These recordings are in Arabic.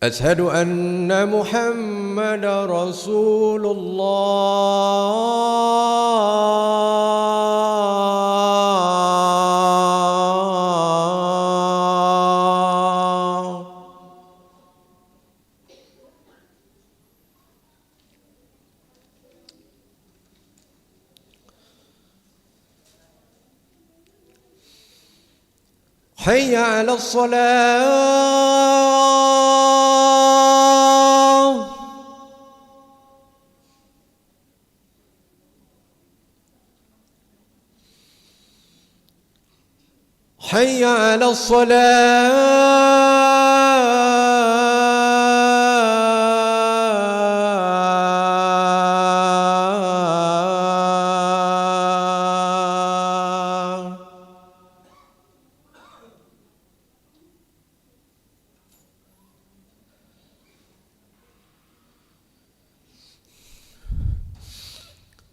أشهد أن محمد رسول الله. حي على الصلاة. حي على الصلاة.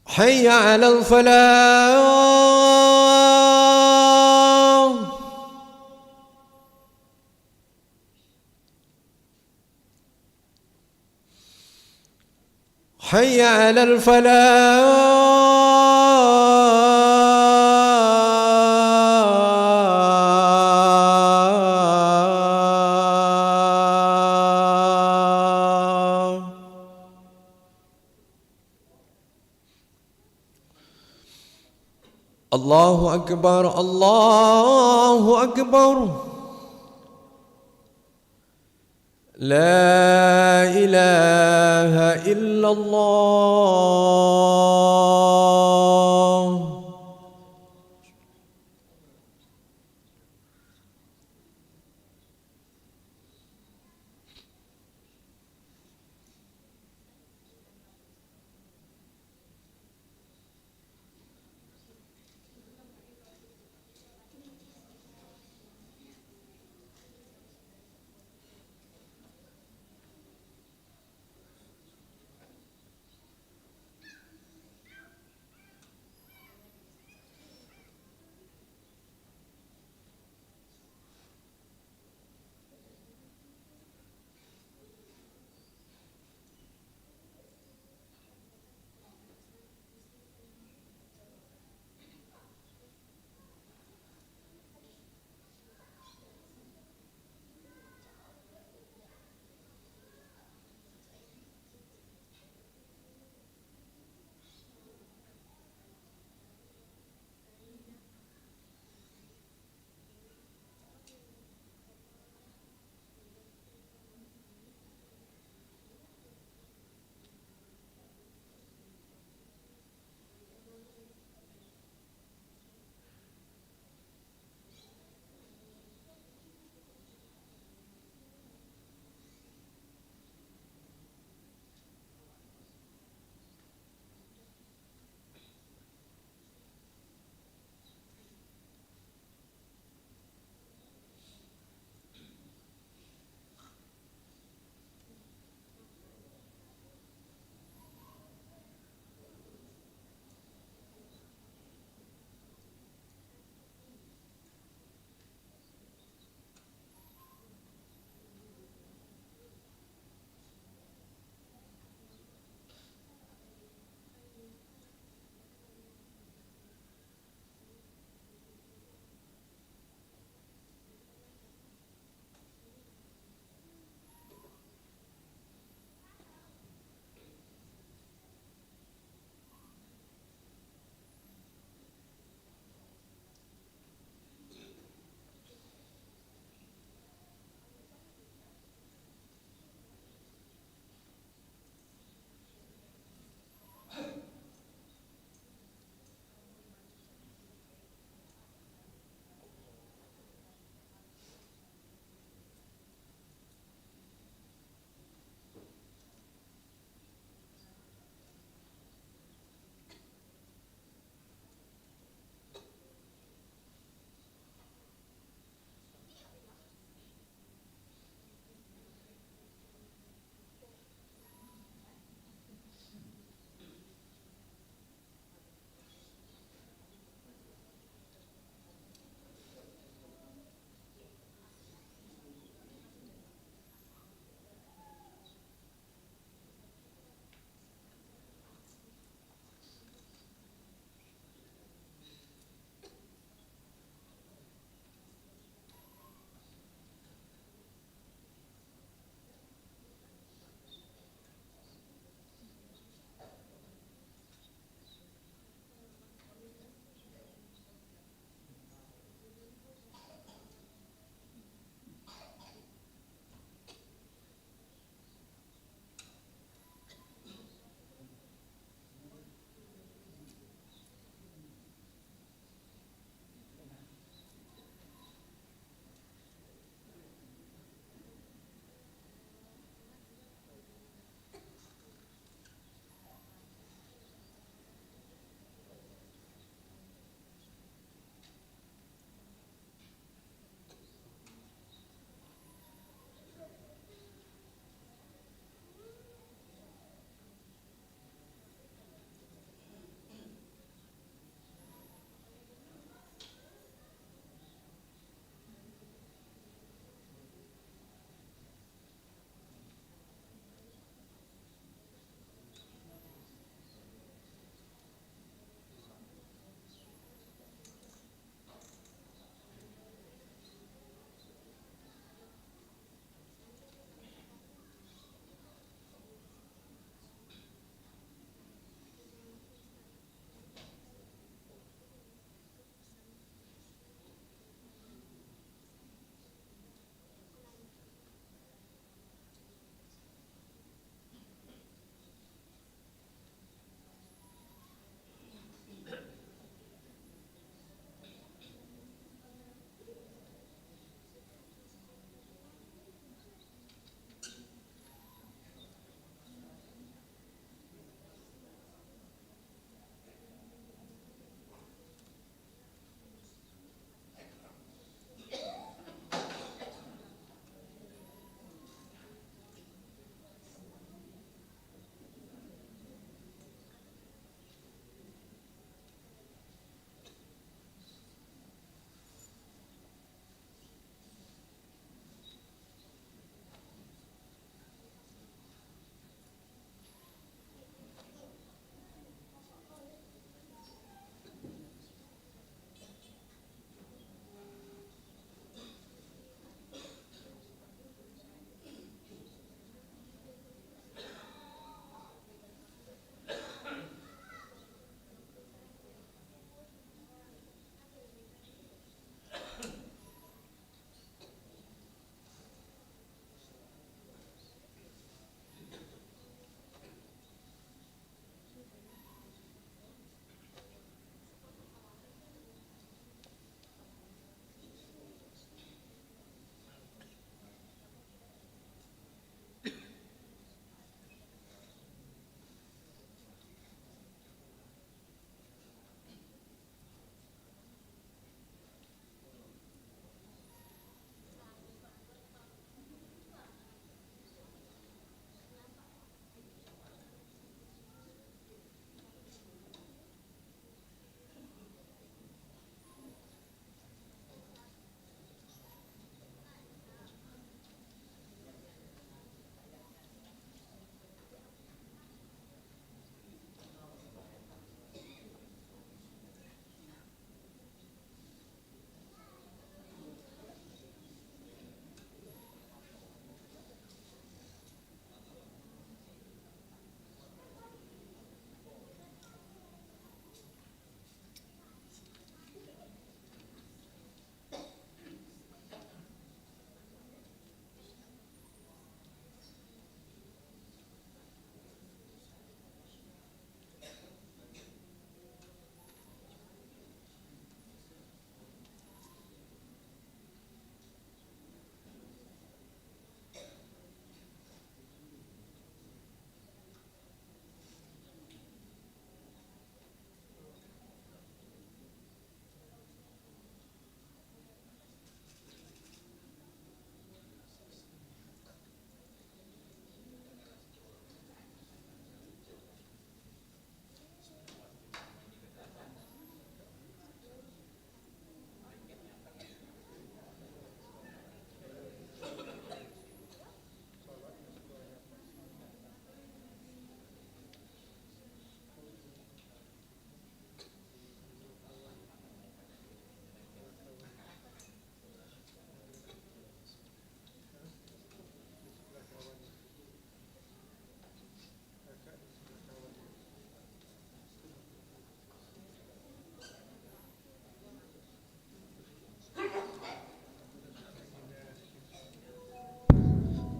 حي على الفلاح. حي على الفلاح. الله أكبر الله أكبر. لا إله إلا الله.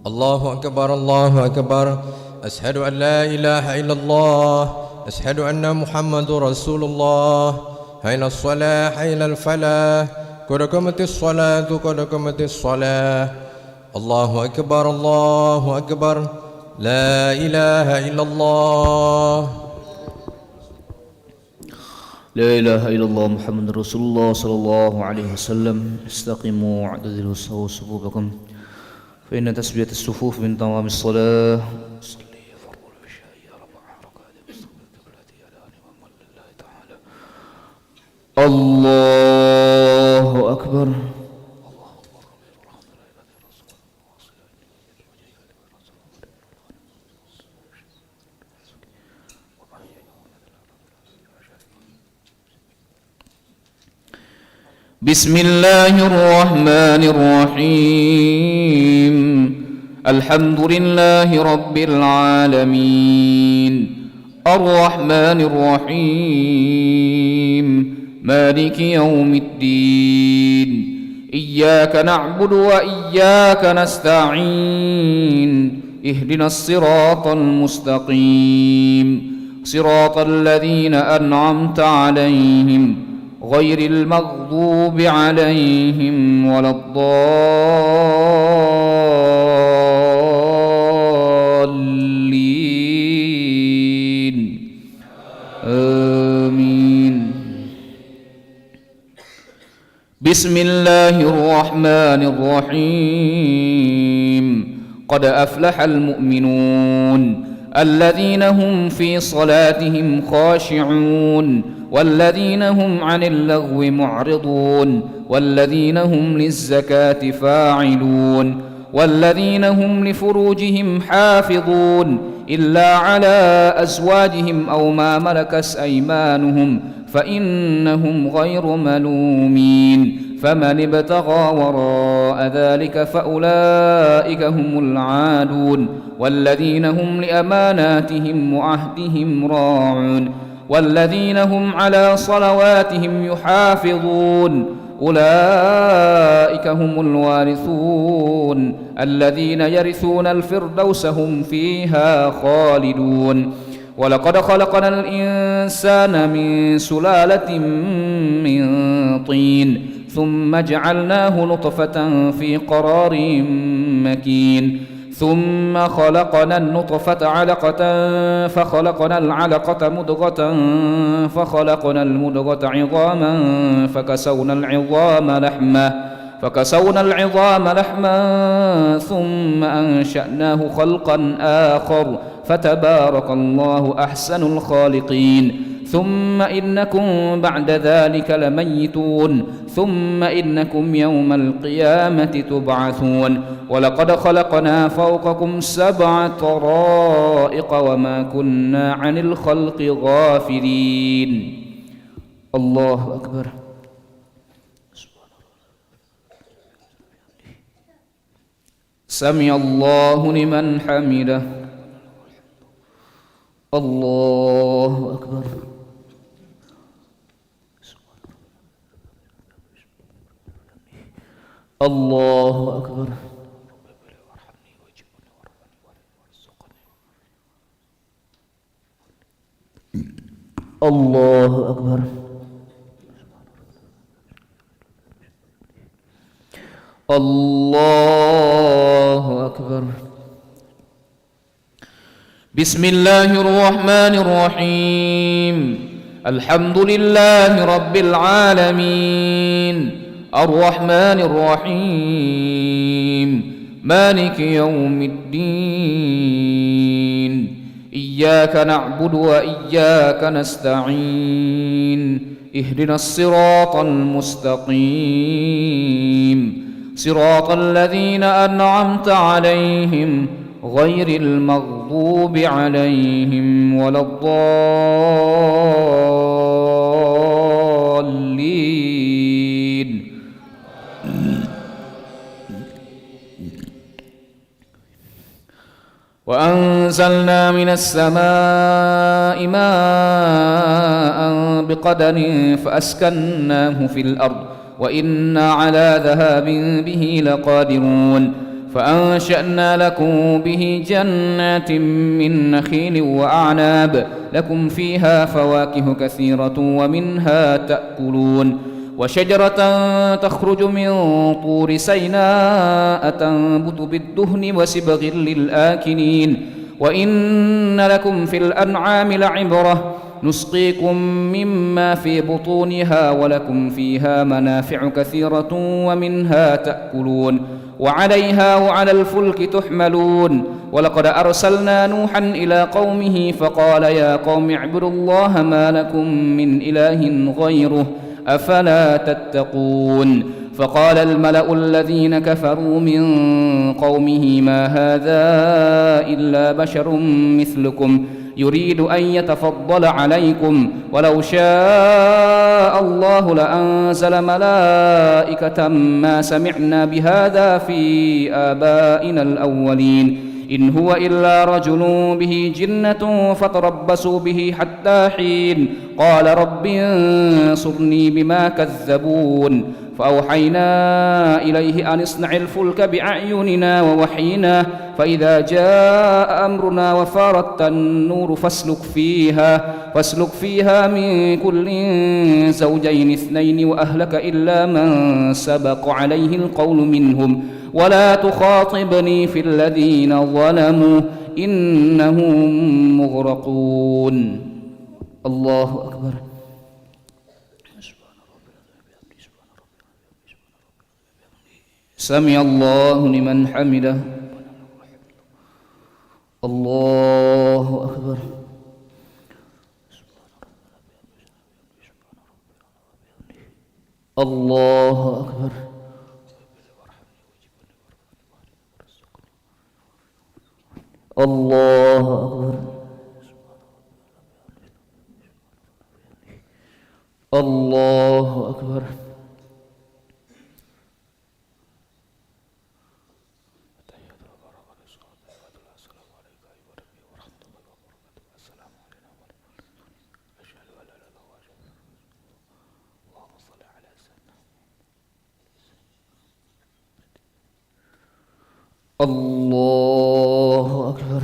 الله أكبر الله أكبر. أشهد أن لا إله إلا الله. أشهد أن محمد رسول الله. حين الصلاة حين الفلاح. قد قامت الصلاة قد قامت الصلاة. الله أكبر الله أكبر. لا إله إلا الله. لا إله إلا الله محمد رسول الله صلى الله عليه وسلم. استقيموا واعتدلوا سووا صفوفكم فإن تسبية الصفوف من تمام الصلاة. صلي فرض العشاء يا رب ركعات مستقبل قبلتي على إمام لله تعالى. الله أكبر. بسم الله الرحمن الرحيم. الحمد لله رب العالمين الرحمن الرحيم مالك يوم الدين. إياك نعبد وإياك نستعين. اهدنا الصراط المستقيم صراط الذين أنعمت عليهم غير المغضوب عليهم ولا الضالين آمين. بسم الله الرحمن الرحيم. قد أفلح المؤمنون الذين هم في صلاتهم خاشعون والذين هم عن اللغو معرضون والذين هم للزكاة فاعلون والذين هم لفروجهم حافظون إلا على أزواجهم أو ما ملكت أيمانهم فإنهم غير ملومين. فمن ابتغى وراء ذلك فأولئك هم العادون والذين هم لأماناتهم وعهدهم راعون والذين هم على صلواتهم يحافظون. أولئك هم الوارثون الذين يرثون الفردوس هم فيها خالدون. ولقد خلقنا الإنسان من سلالة من طين ثم جعلناه نطفة في قرار مكين ثم خلقنا النطفة علقة فخلقنا العلقة مضغة فخلقنا المضغة عظاما فكسونا العظام لحما ثم أنشأناه خلقا آخر فتبارك الله أحسن الخالقين. ثم إنكم بعد ذلك لميتون ثم إنكم يوم القيامة تبعثون. ولقد خلقنا فوقكم 7 طرائق وما كنا عن الخلق غافلين. الله أكبر. سمع الله لمن حمده. الله أكبر. الله أكبر. الله أكبر. الله أكبر. بسم الله الرحمن الرحيم. الحمد لله رب العالمين الرحمن الرحيم مالك يوم الدين. إياك نعبد وإياك نستعين. اهدنا الصراط المستقيم صراط الذين أنعمت عليهم غير المغضوب عليهم ولا الضالين. وأنزلنا من السماء ماء بقدر فأسكناه في الأرض وإنا على ذهاب به لقادرون. فأنشأنا لكم به جنات من نخيل وأعناب لكم فيها فواكه كثيرة ومنها تأكلون وشجرة تخرج من طور سيناء تنبت بالدهن وسبغ للآكلين وإن لكم في الأنعام لعبرة نسقيكم مما في بطونها ولكم فيها منافع كثيرة ومنها تأكلون وعليها وعلى الفلك تحملون ولقد أرسلنا نوحا إلى قومه فقال يا قوم اعبدوا الله ما لكم من إله غيره أفلا تتقون فقال الملأ الذين كفروا من قومه ما هذا إلا بشر مثلكم يريد أن يتفضل عليكم ولو شاء الله لأنزل ملائكة ما سمعنا بهذا في آبائنا الأولين إن هو إلا رجل به جنة فتربصوا به حتى حين قال رب انصرني بما كذبون فأوحينا إليه أن اصنع الفلك بأعيننا ووحينا فإذا جاء أمرنا وفارت النور فاسلك فيها من كل زوجين اثنين وأهلك إلا من سبق عليه القول منهم ولا تخاطبني في الذين ظلموا إنهم مغرقون. الله أكبر. سمع الله لمن حمده. الله أكبر. الله أكبر. الله أكبر. الله أكبر. الله أكبر.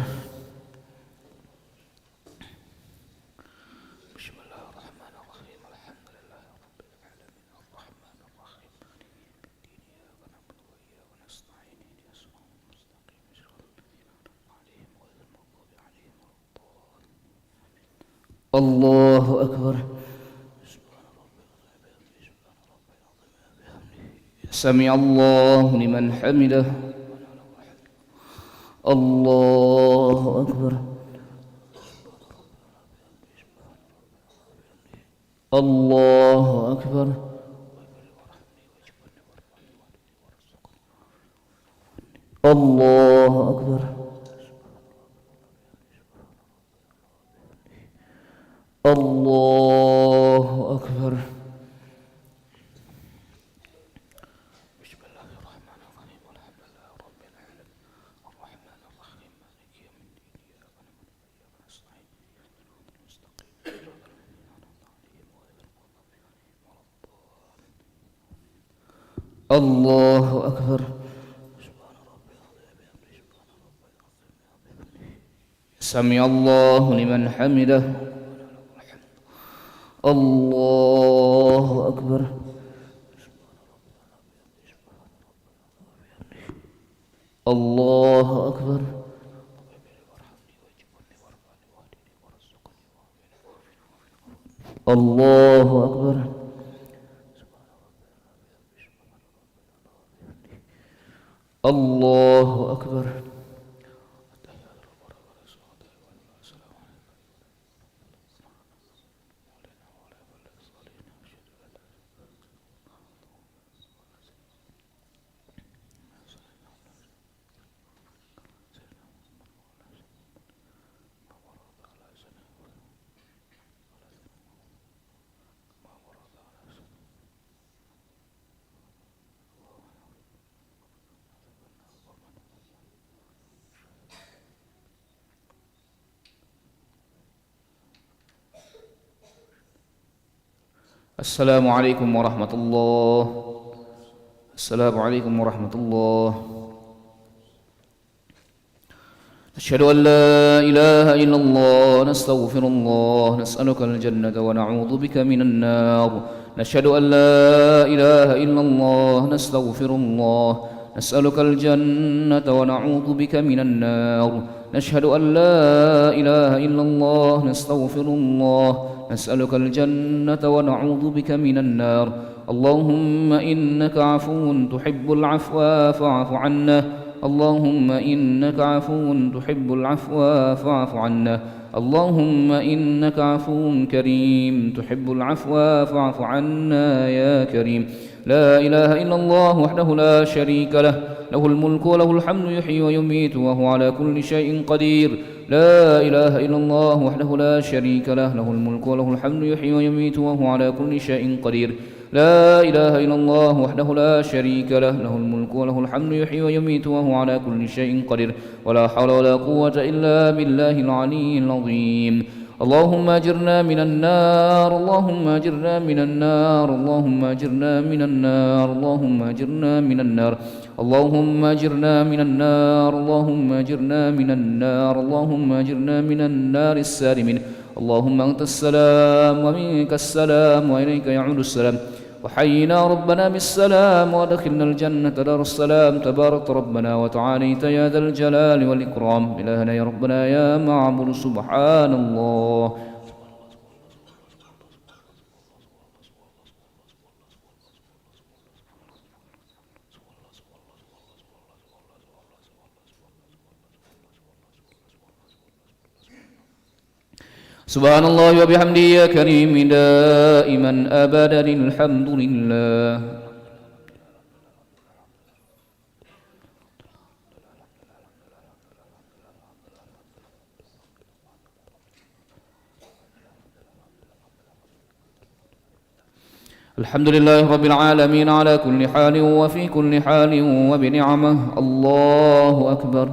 بسم الله الرحمن الرحيم الحمد لله رب العالمين الرحمن الرحيم إياك نعبد وإياك نستعين اهدنا الصراط المستقيم صراط الذين أنعمت عليهم غير المغضوب عليهم ولا الضالين. الله أكبر. سمع الله لمن حمده. الله أكبر. الله أكبر. الله أكبر. الله أكبر. بسم الله الرحمن الرحيم الحمد لله رب العالمين الرحمن الرحيم مالك يوم الدين إياك نعبد وإياك نستعين اهدنا الصراط المستقيم صراط الذين أنعمت عليهم غير المغضوب عليهم ولا الضالين. الله أكبر. سبحان ربي العظيم بحمده سبحان ربي العظيم بحمده. سمع الله لمن حمده. الله أكبر. الله أكبر. الله أكبر. الله أكبر. السلام عليكم ورحمة الله. السلام عليكم ورحمة الله. أشهد أن لا إله إلا الله نستغفر الله نسألك الجنة ونعوذ بك من النار نشهد أن لا إله إلا الله نستغفر الله نسألك الجنة ونعوذ بك من النار نشهد أن لا إله إلا الله نستغفر الله نسألك الجنة ونعوذ بك من النار اللهم إنك عفو تحب العفو فاعف عنا اللهم إنك عفو تحب العفو فاعف عنا اللهم إنك عفو كريم تحب العفو فاعف عنا يا كريم لا إله إلا الله وحده لا شريك له له الملك وله الحمد يحيي ويميت وهو على كل شيء قدير لا إله إلا الله وحده لا شريك له له الملك وله الحمد يحيي ويميت وهو على كل شيء قدير لا إله إلا الله وحده لا شريك له له الملك وله الحمد يحيي ويميت وهو على كل شيء قدير ولا حول ولا قوة إلا بالله العلي العظيم اللهم أجرنا من النار اللهم أجرنا من النار اللهم أجرنا من النار اللهم أجرنا من النار اللهم أجرنا من النار اللهم أجرنا من النار اللهم أجرنا من النار السالمين اللهم أنت السلام ومنك السلام وإليك يعود السلام وحينا ربنا بالسلام وادخلنا الجنة دار السلام تبارك ربنا وتعاليت يا ذا الجلال والإكرام إلهنا يا ربنا يا معبود سبحان الله سبحان الله وبحمده يا كريم دائما أبدا الحمد لله الحمد لله رب العالمين على كل حال وفي كل حال وبنعمه الله أكبر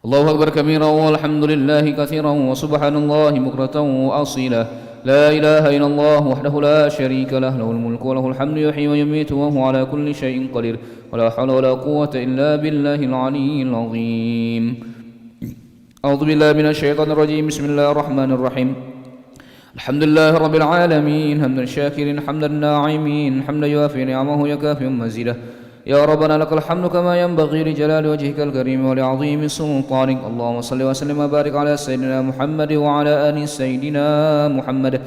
الله أكبر كبيرا والحمد لله كثيرا وسبحان الله بكرة وأصيلا لا إله إلا الله وحده لا شريك له له الملك وله الحمد يحيي ويميت وهو على كل شيء قدير ولا حول ولا قوة إلا بالله العلي العظيم أعوذ بالله من الشيطان الرجيم بسم الله الرحمن الرحيم الحمد لله رب العالمين حمدا شاكرين حمدا ناعمين حمدا يوافي نعمه يكافئ مزيده يا ربنا لك الحمد كما ينبغي لجلال وجهك الكريم ولعظيم سلطانك اللهم صل وسلم وبارك على سيدنا محمد وعلى آل سيدنا محمد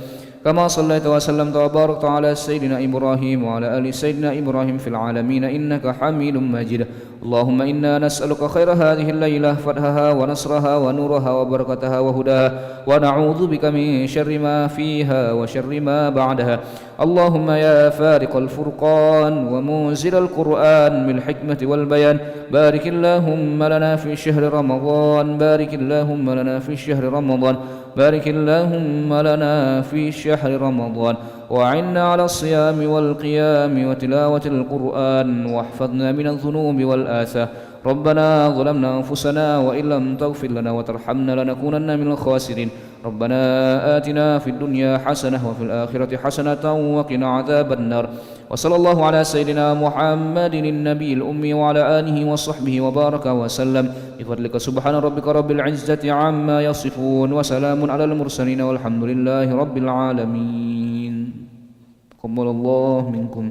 كما صليت وسلمت وباركت على سيدنا إبراهيم وعلى آل سيدنا إبراهيم في العالمين إنك حميد مجيد اللهم إنا نسألك خير هذه الليلة فتحها ونصرها ونورها وبركتها وهداها ونعوذ بك من شر ما فيها وشر ما بعدها اللهم يا فارق الفرقان ومنزل القرآن بالحكمة والبيان بارك اللهم لنا في شهر رمضان بارك اللهم لنا في شهر رمضان بارك اللهم لنا في شهر رمضان وأعنا على الصيام والقيام وتلاوة القرآن واحفظنا من الذنوب والآثام ربنا ظلمنا أنفسنا وإن لم تغفر لنا وترحمنا لنكونن من الخاسرين ربنا آتنا في الدنيا حسنة وفي الآخرة حسنة وقنا عذاب النار وصلى الله على سيدنا محمد النبي الأمي وعلى آله وصحبه وبارك وسلم بفضلك سبحان ربك رب العزة عما يصفون وسلام على المرسلين والحمد لله رب العالمين تقبل الله منكم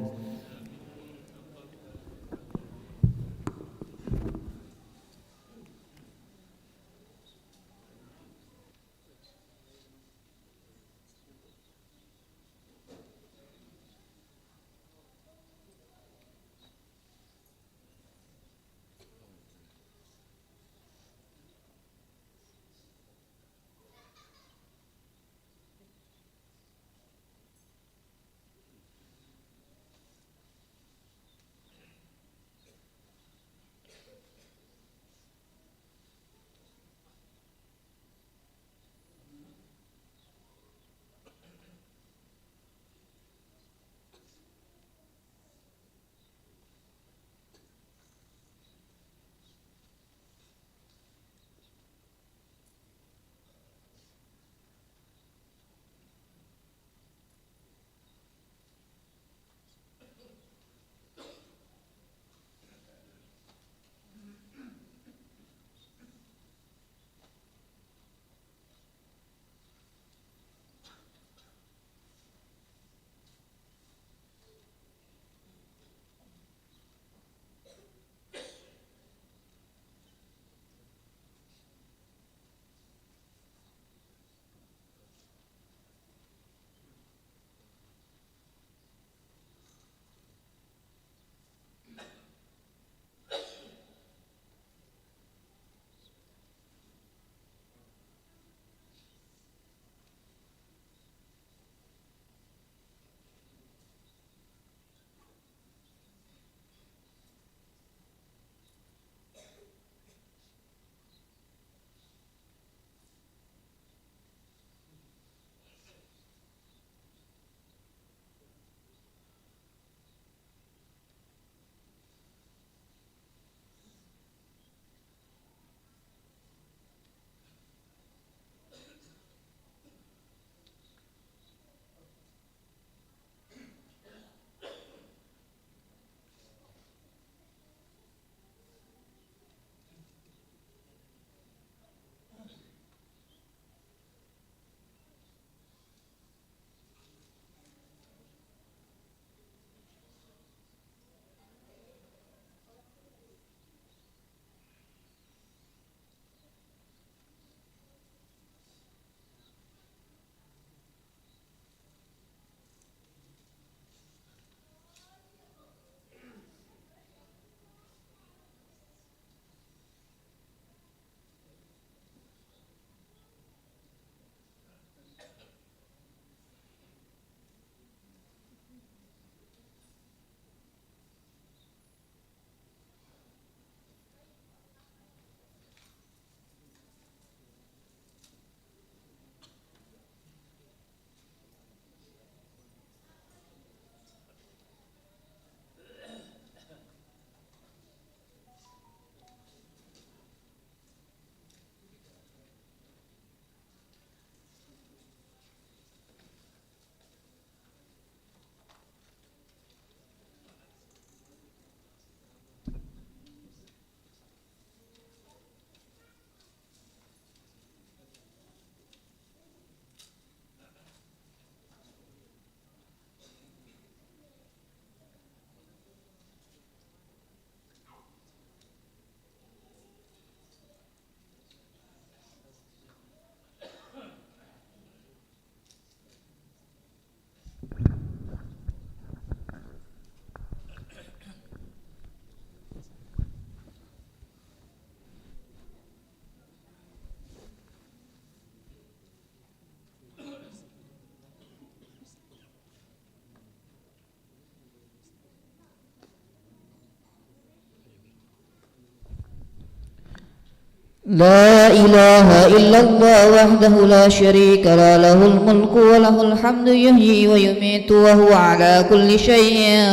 لا إله إلا الله وحده لا شريك له، له الملك وله الحمد يحيي ويميت وهو على كل شيء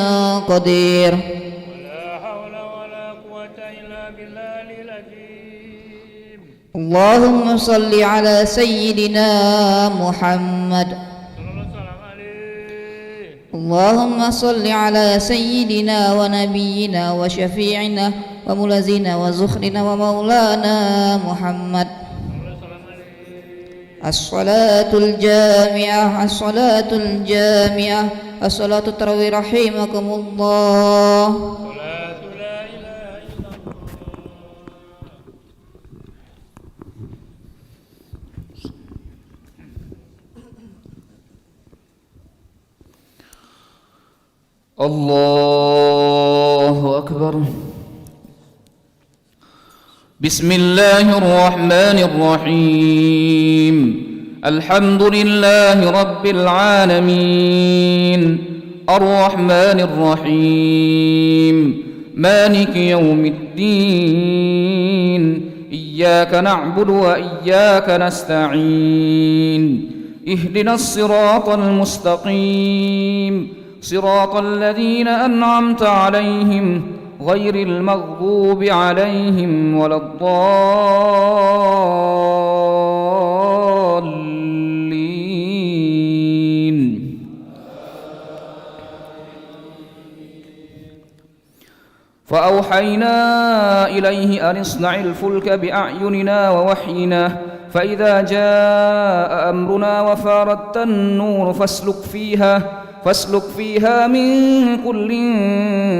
قدير. ولا حول ولا قوة إلا بالله العظيم. اللهم صل على سيدنا محمد. اللهم صل على سيدنا ونبينا وشفيعنا وملازنا وزخرنا ومولانا محمد. الصلاة الجامعة، الصلاة الجامعة، الصلاة تروي رحمكم الله. صلاة لا إله إلا الله أكبر. بسم الله الرحمن الرحيم. الحمد لله رب العالمين، الرحمن الرحيم، مالك يوم الدين، إياك نعبد وإياك نستعين، اهدنا الصراط المستقيم، صراط الذين أنعمت عليهم غير المغضوب عليهم ولا الضالين. فأوحينا إليه أن اصنع الفلك بأعيننا ووحينا، فإذا جاء أمرنا وفاردت النور فاسلك فيها من كل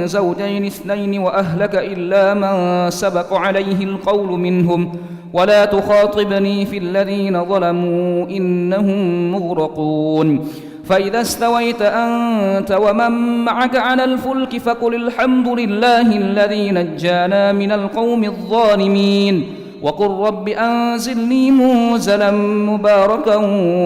زوجين اثنين وأهلك إلا من سبق عليه القول منهم، ولا تخاطبني في الذين ظلموا إنهم مغرقون. فإذا استويت أنت ومن معك على الفلك فقل الحمد لله الذي نجانا من القوم الظالمين، وقل رب أنزلني منزلا مباركا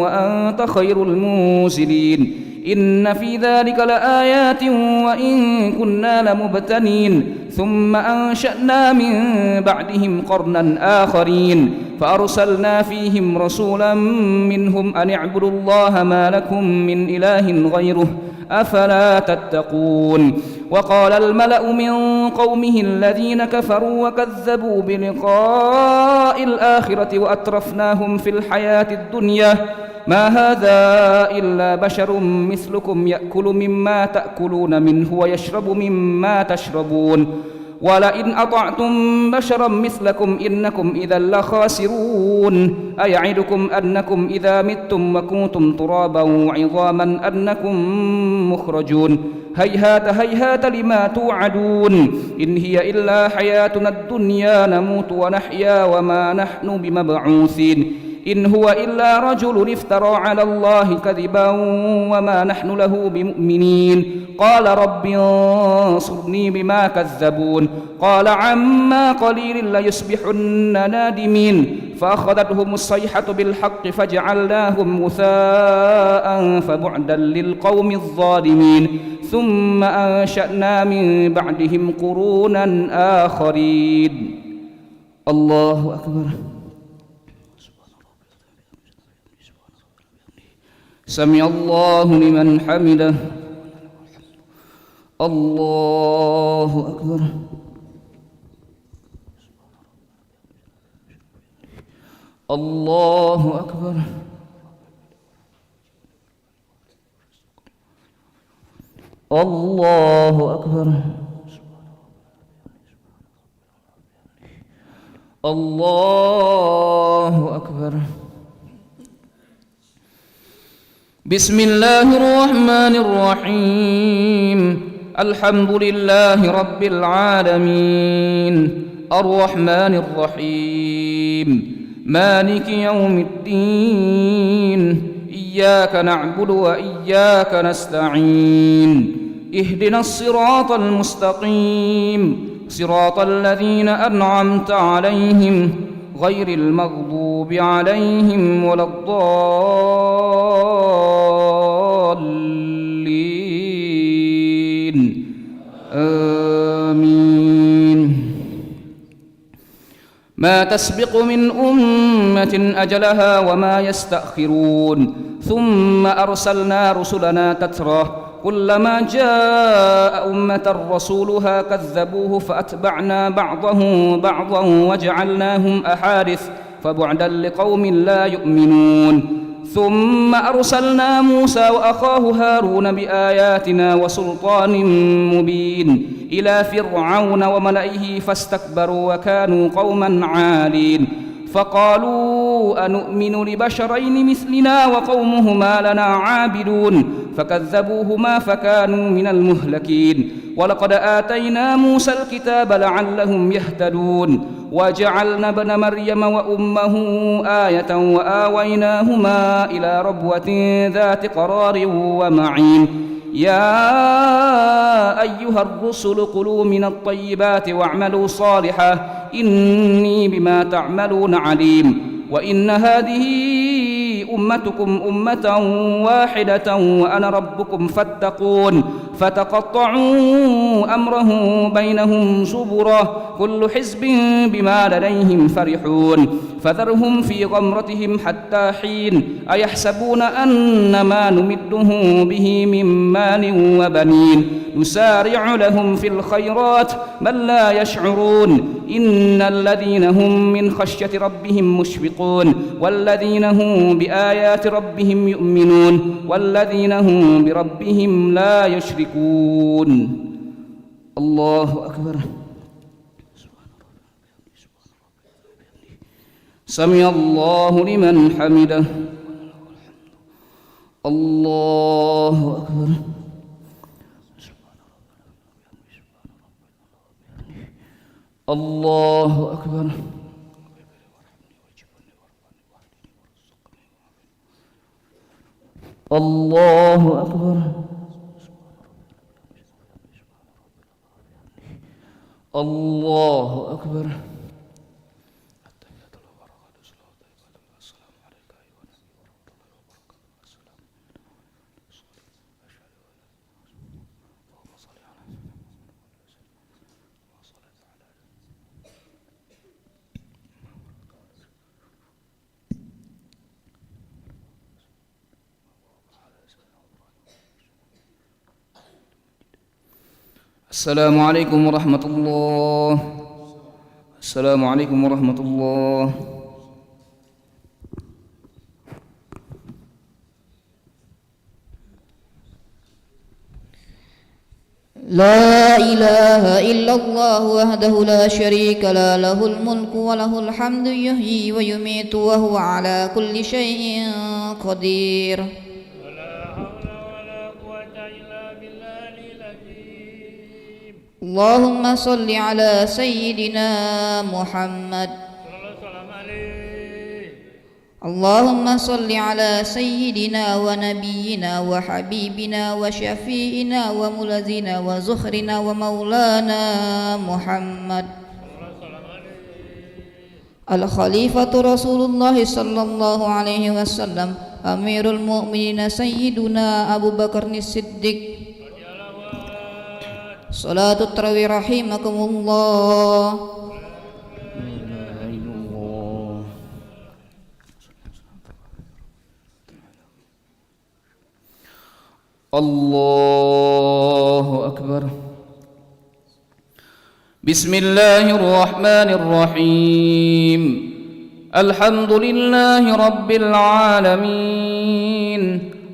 وأنت خير المنزلين. إن في ذلك لآيات وإن كنا لمبتلين، ثم أنشأنا من بعدهم قرنا آخرين، فأرسلنا فيهم رسولا منهم أن اعبدوا الله ما لكم من إله غيره أفلا تتقون. وقال الملأ من قومه الذين كفروا وكذبوا بلقاء الآخرة وأترفناهم في الحياة الدنيا ما هذا إلا بشر مثلكم يأكل مما تأكلون منه ويشرب مما تشربون، ولئن أطعتم بشرا مثلكم إنكم إذا لخاسرون. أيعدكم أنكم إذا متم وكنتم ترابا وعظاما أنكم مخرجون. هيهات هيهات لما توعدون، إن هي إلا حياتنا الدنيا نموت ونحيا وما نحن بمبعوثين. إن هو إلا رجل افترى على الله كذبا وما نحن له بمؤمنين. قال رب انصرني بما كذبون. قال عما قليل ليصبحن نادمين. فأخذتهم الصيحة بالحق فجعلناهم غثاء فبعدا للقوم الظالمين. ثم أنشأنا من بعدهم قرونا آخرين. الله أكبر. سمع الله لمن حمده. الله أكبر. الله أكبر. الله أكبر. الله أكبر. بسم الله الرحمن الرحيم. الحمد لله رب العالمين، الرحمن الرحيم، مالك يوم الدين، إياك نعبد وإياك نستعين، اهدنا الصراط المستقيم، صراط الذين أنعمت عليهم غير المغضوب عليهم ولا الضالين. آمين. ما تسبق من أمة أجلها وما يستأخرون ثم أرسلنا رسلنا تترى كلما جاء أمة رسولها كذبوه فأتبعنا بعضهم بعضا وجعلناهم أحادث فبعدا لقوم لا يؤمنون ثم أرسلنا موسى وأخاه هارون بآياتنا وسلطان مبين إلى فرعون وملئه فاستكبروا وكانوا قوما عالين فقالوا أنؤمن لبشرين مثلنا وقومهما لنا عابدون فكذبوهما فكانوا من المهلكين ولقد آتينا موسى الكتاب لعلهم يهتدون وجعلنا ابن مريم وأمه آية وآويناهما إلى ربوة ذات قرار ومعين يا أيها الرسل كلوا من الطيبات واعملوا صالحا إني بما تعملون عليم وإن هذه أمتكم أمة واحدة وأنا ربكم فاتقون فتقطعوا أمره بينهم زبرا كل حزب بما لديهم فرحون فذرهم في غمرتهم حتى حين أيحسبون أن ما نمدهم به من مال وبنين نسارع لهم في الخيرات بل لا يشعرون إن الذين هم من خشية ربهم مشفقون والذين هم بآيات ربهم يؤمنون والذين هم بربهم لا يشركون الله أكبر سمع الله لمن حمده الله أكبر الله أكبر الله أكبر الله أكبر السلام عليكم ورحمة الله السلام عليكم ورحمة الله لا إله إلا الله وحده لا شريك له له الملك وله الحمد يحيي ويميت وهو على كل شيء قدير ولا حول ولا قوة إلا بالله العظيم. اللهم صل على سيدنا محمد. صلى الله وسلم عليه. اللهم صل على سيدنا ونبينا وحبيبنا وشفيئنا وملذنا وزخرنا ومولانا محمد الخليفة رسول الله صلى الله عليه وسلم أمير المؤمنين سيدنا أبو بكر الصديق صلاة التراويح رحمكم الله. الله أكبر. بسم الله الرحمن الرحيم. الحمد لله رب العالمين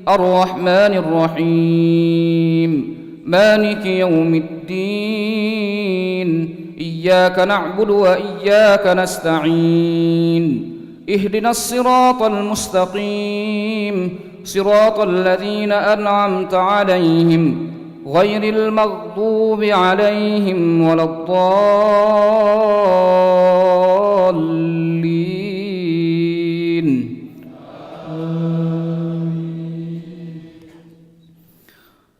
الرحمن الرحيم مالك يوم الدين إياك نعبد وإياك نستعين اهدنا الصراط المستقيم صراط الذين أنعمت عليهم غير المغضوب عليهم ولا الضالين.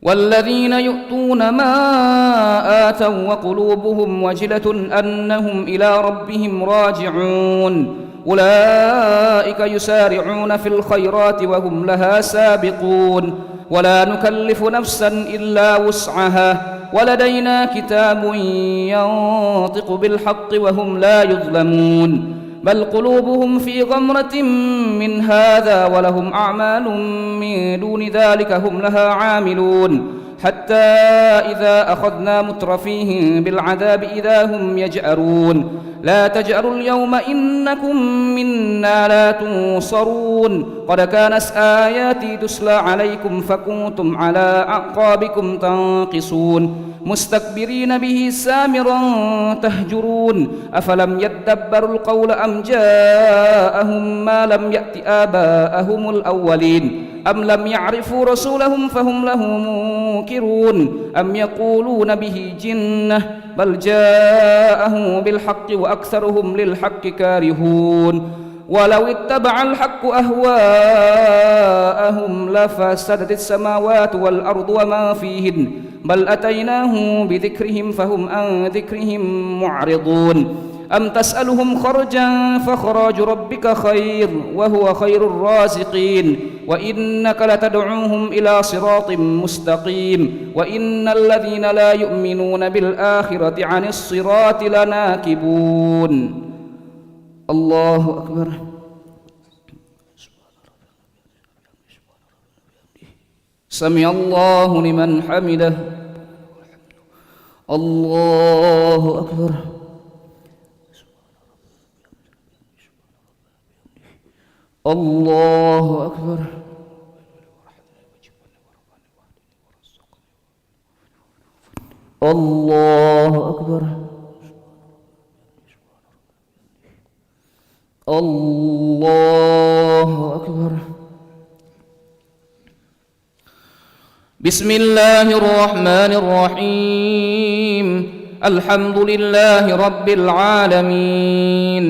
والذين يؤتون ما آتوا وقلوبهم وجلة أنهم إلى ربهم راجعون أولئك يسارعون في الخيرات وهم لها سابقون ولا نكلف نفسا إلا وسعها ولدينا كتاب ينطق بالحق وهم لا يظلمون بل قلوبهم في غمرة من هذا ولهم أعمال من دون ذلك هم لها عاملون حتى إذا أخذنا مترفيهم بالعذاب إذا هم يجأرون لا تجأروا اليوم إنكم منا لا تنصرون قد كانت آياتي تسلى عليكم فكنتم على أعقابكم تنقصون مستكبرين به سامرا تهجرون أفلم يدبروا القول أم جاءهم ما لم يأت آباءهم الأولين أم لم يعرفوا رسولهم فهم له منكرون أم يقولون به جنة بل جاءه بالحق وأكثرهم للحق كارهون ولو اتبع الحق أهواءهم لفسدت السماوات والأرض وما فيهن بل أتيناهم بذكرهم فهم عن ذكرهم معرضون أم تسألهم خرجا فخراج ربك خير وهو خير الرازقين وإنك لتدعوهم إلى صراط مستقيم وإن الذين لا يؤمنون بالآخرة عن الصراط لناكبون الله أكبر سمع الله لمن حمده الله أكبر الله أكبر الله أكبر الله أكبر بسم الله الرحمن الرحيم الحمد لله رب العالمين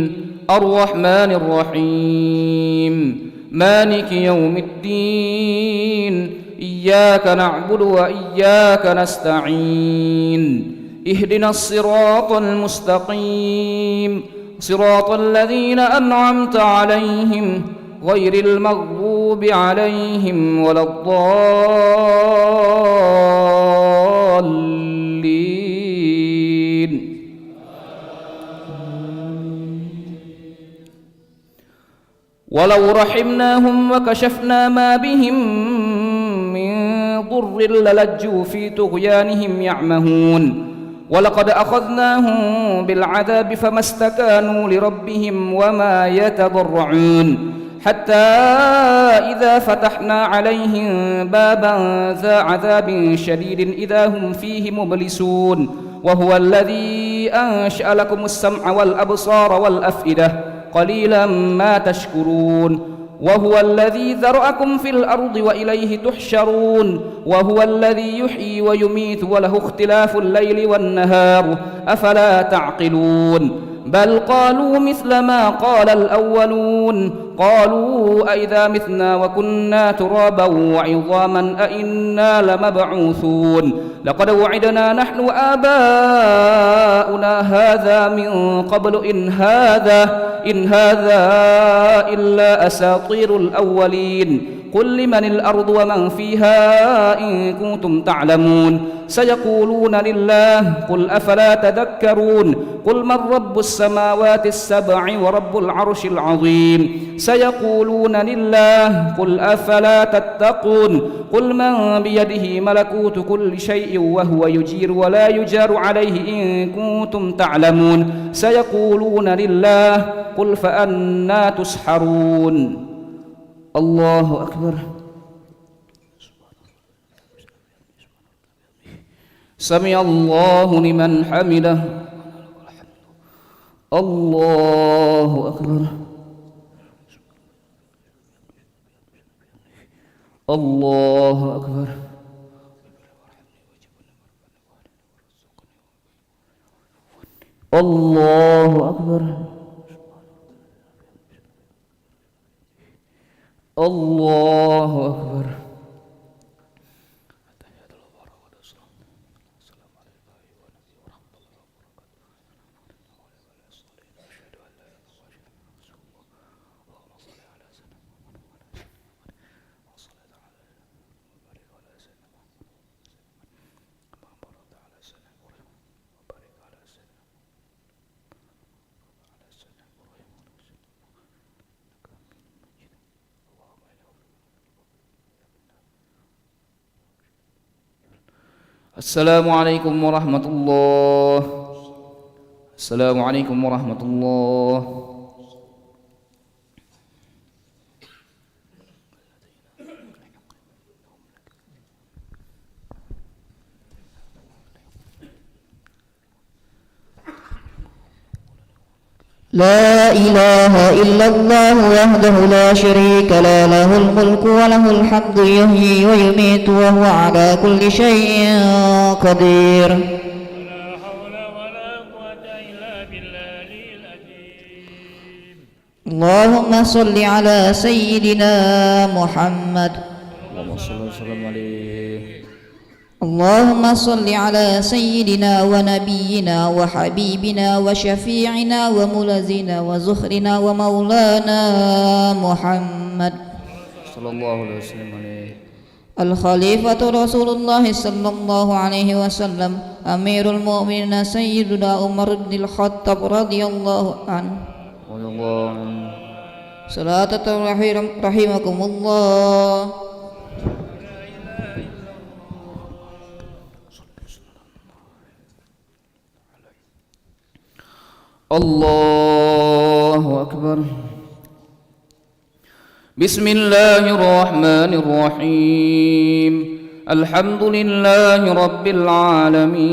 الرحمن الرحيم مالك يوم الدين إياك نعبد وإياك نستعين اهدنا الصراط المستقيم صراط الذين أنعمت عليهم غير المغضوب عليهم ولا الضالين ولو رحمناهم وكشفنا ما بهم من ضر للجوا في طغيانهم يعمهون ولقد أخذناهم بالعذاب فما استكانوا لربهم وما يتضرعون حتى إذا فتحنا عليهم بابا ذا عذاب شديد إذا هم فيه مبلسون وهو الذي أنشأ لكم السمع والأبصار والأفئدة قليلا ما تشكرون وهو الذي ذرأكم في الأرض وإليه تحشرون وهو الذي يحيي ويميت وله اختلاف الليل والنهار أفلا تعقلون بل قالوا مثل ما قال الأولون قالوا أئذا متنا وكنا ترابا وعظاما أئنا لمبعوثون لقد وعدنا نحن وآباؤنا هذا من قبل إن هذا إلا أساطير الأولين قل لمن الأرض ومن فيها إن كنتم تعلمون سيقولون لله قل أفلا تذكرون قل من رب السماوات السبع ورب العرش العظيم سيقولون لله قل أفلا تتقون قل من بيده ملكوت كل شيء وهو يجير ولا يجار عليه إن كنتم تعلمون سيقولون لله قل فأنى تسحرون الله أكبر سمع الله لمن حمده الله أكبر الله أكبر الله أكبر الله أكبر السلام عليكم ورحمة الله. السلام عليكم ورحمة الله. لا إله إلا الله وحده لا شريك له، له الملك وله الحمد يحيي ويميت وهو على كل شيء قدير. ولا حول ولا قوة إلا بالله العظيم. اللهم صل على سيدنا محمد. اللهم صل وسلم عليه. اللهم صل على سيدنا ونبينا وحبيبنا وشفيعنا وملازنا وزخرنا ومولانا محمد صلى الله عليه وسلم عليه. الخليفة رسول الله صلى الله عليه وسلم، أمير المؤمنين سيدنا عمر بن الخطاب رضي الله عنه. رضي الله عنه. صلاة رحمكم الله. الله أكبر. بسم الله الرحمن الرحيم. الحمد لله رب العالمين،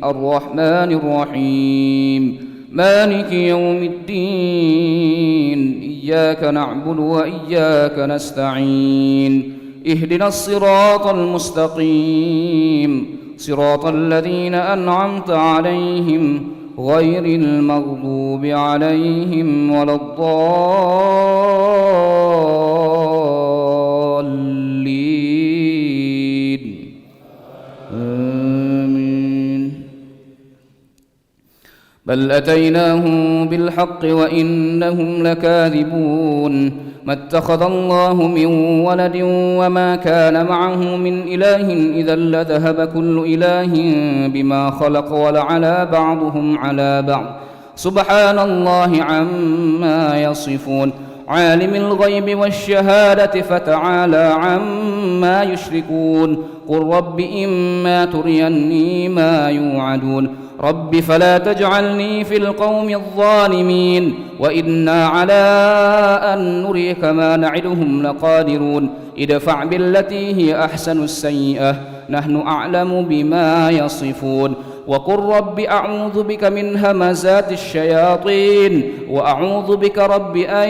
الرحمن الرحيم، مالك يوم الدين، إياك نعبد وإياك نستعين، اهدنا الصراط المستقيم، صراط الذين أنعمت عليهم غير المغضوب عليهم ولا الضالين. آمين. بل أتيناهم بالحق وإنهم لكاذبون. ما اتخذ الله من ولد وما كان معه من إله، إذا لذهب كل إله بما خلق ولعلى بعضهم على بعض، سبحان الله عما يصفون. عالم الغيب والشهادة فتعالى عما يشركون. قل رب إما تريني ما يوعدون، رب فلا تجعلني في القوم الظالمين، وإنا على أن نريك ما نعدهم لقادرون. ادفع بالتي هي أحسن السيئة، نحن أعلم بما يصفون. وقل رب أعوذ بك من همزات الشياطين، وأعوذ بك رب أن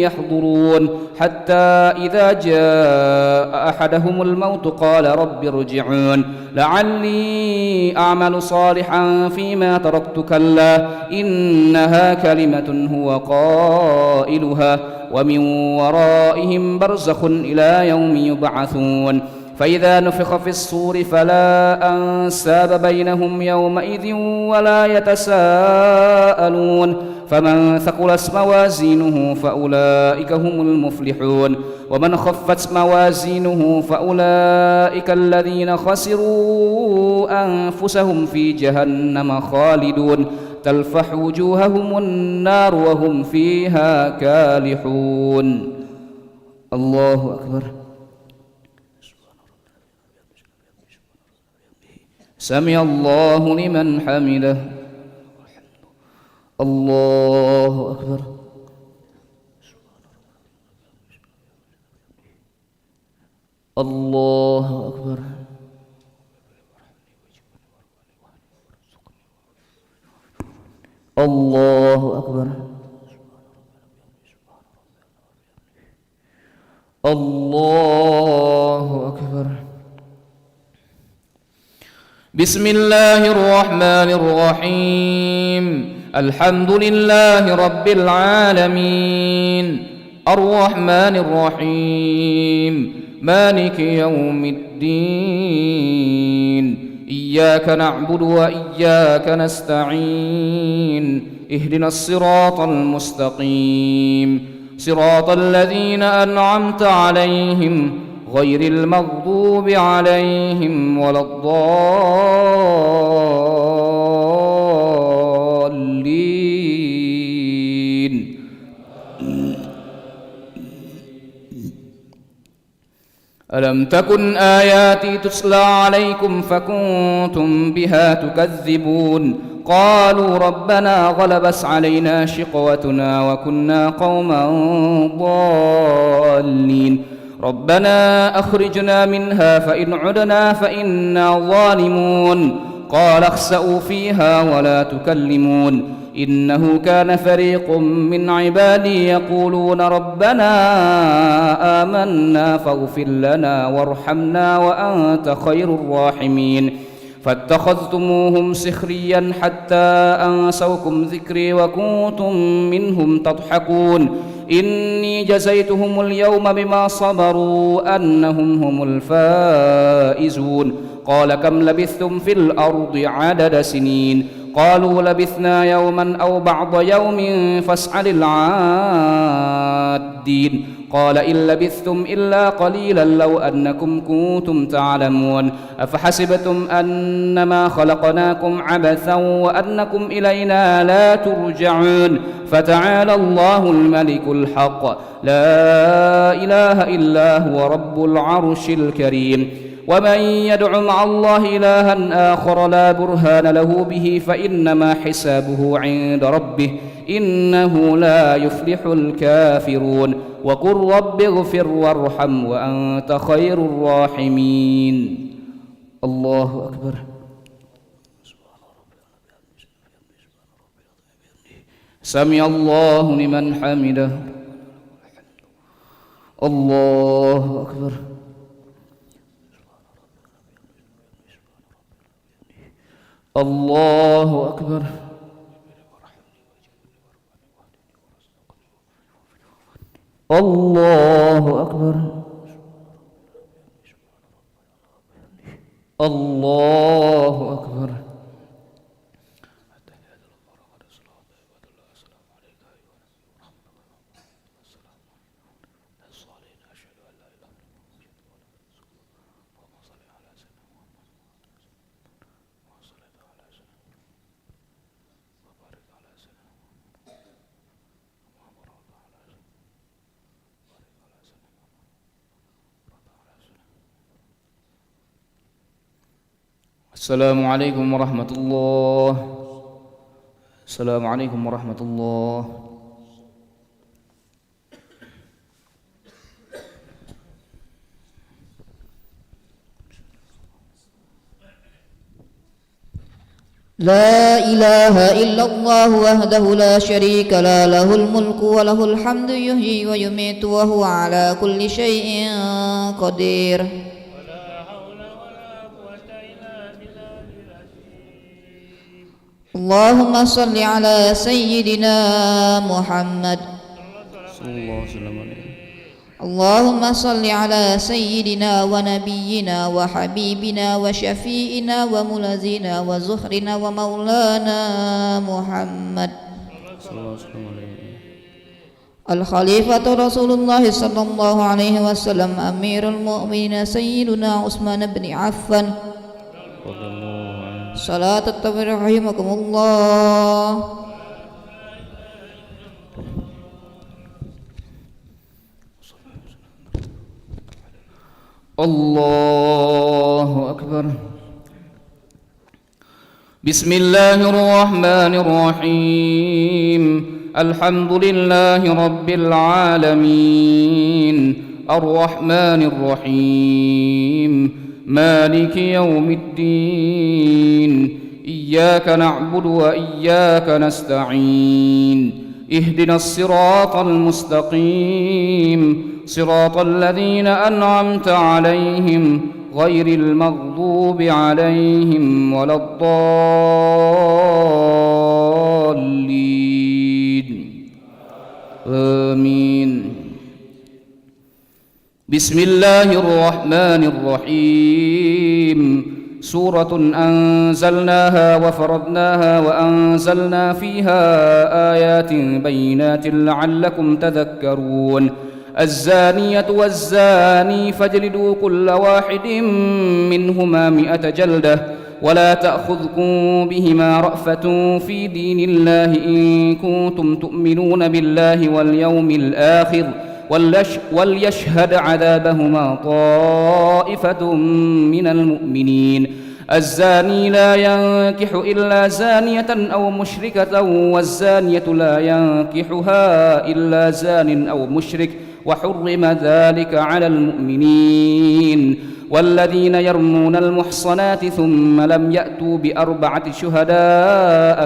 يحضرون. حتى إذا جاء أحدهم الموت قال رب ارجعون لعلي أعمل صالحا فيما تركت، كلا إنها كلمة هو قائلها ومن ورائهم برزخ إلى يوم يبعثون. فإذا نفخ في الصور فلا أنساب بينهم يومئذ ولا يتساءلون. فمن ثقلت موازينه فأولئك هم المفلحون، ومن خفت موازينه فأولئك الذين خسروا أنفسهم في جهنم خالدون، تلفح وجوههم النار وهم فيها كالحون. الله أكبر. سمع الله لمن حمده. الله أكبر. الله أكبر. الله أكبر. الله أكبر. بسم الله الرحمن الرحيم. الحمد لله رب العالمين، الرحمن الرحيم، مالك يوم الدين، إياك نعبد وإياك نستعين، اهدنا الصراط المستقيم، صراط الذين أنعمت عليهم غير المغضوب عليهم ولا الضالين. ألم تكن آياتي تتلى عليكم فكنتم بها تكذبون قالوا ربنا غلبت علينا شقوتنا وكنا قوما ضالين ربنا أخرجنا منها فإن عدنا فإنا ظالمون قال اخسئوا فيها ولا تكلمون إنه كان فريق من عبادي يقولون ربنا آمنا فاغفر لنا وارحمنا وأنت خير الراحمين فاتخذتموهم سخريا حتى أنسوكم ذكري وكنتم منهم تضحكون إني جزيتهم اليوم بما صبروا أنهم هم الفائزون قال كم لبثتم في الأرض عدد سنين قالوا لبثنا يوما أو بعض يوم فاسأل العادين قال إن لبثتم إلا قليلا لو أنكم كنتم تعلمون أفحسبتم أنما خلقناكم عبثا وأنكم إلينا لا ترجعون فتعالى الله الملك الحق لا إله إلا هو رب العرش الكريم ومن يدع مع الله إلها آخر لا برهان له به فإنما حسابه عند ربه إنه لا يفلح الكافرون وقل رب اغفر وارحم وأنت خير الراحمين الله أكبر سمع الله لمن حمده الله أكبر الله أكبر الله أكبر الله أكبر السلام عليكم ورحمة الله. السلام عليكم ورحمة الله. لا إله إلا الله وحده لا شريك له له الملك وله الحمد يحيي ويميت وهو على كل شيء قدير. ولا حول ولا قوة إلا بالله العظيم. اللهم صل على سيدنا محمد صلى الله وسلم عليه. اللهم صل على سيدنا ونبينا وحبيبنا وشفيئنا وملازنا وزهرنا ومولانا محمد صلى الله وسلم عليه. الخليفة رسول الله صلى الله عليه وسلم أمير المؤمنين سيدنا عثمان بن عفان رضي الله عنه. صلاة التوفيق رحمكم الله. الله أكبر. بسم الله الرحمن الرحيم. الحمد لله رب العالمين الرحمن الرحيم مالك يوم الدين إياك نعبد وإياك نستعين اهدنا الصراط المستقيم صراط الذين أنعمت عليهم غير المغضوب عليهم ولا الضالين آمين. بسم الله الرحمن الرحيم. سورة أنزلناها وفرضناها وأنزلنا فيها آيات بينات لعلكم تذكرون. الزانية والزاني فاجلدوا كل واحد منهما 100 جلدة ولا تأخذكم بهما رأفة في دين الله إن كنتم تؤمنون بالله واليوم الآخر وليشهد عذابهما طائفة من المؤمنين. الزاني لا ينكح إلا زانية أو مشركة والزانية لا ينكحها إلا زان أو مشرك وحرم ذلك على المؤمنين. والذين يرمون المحصنات ثم لم يأتوا بأربعة شهداء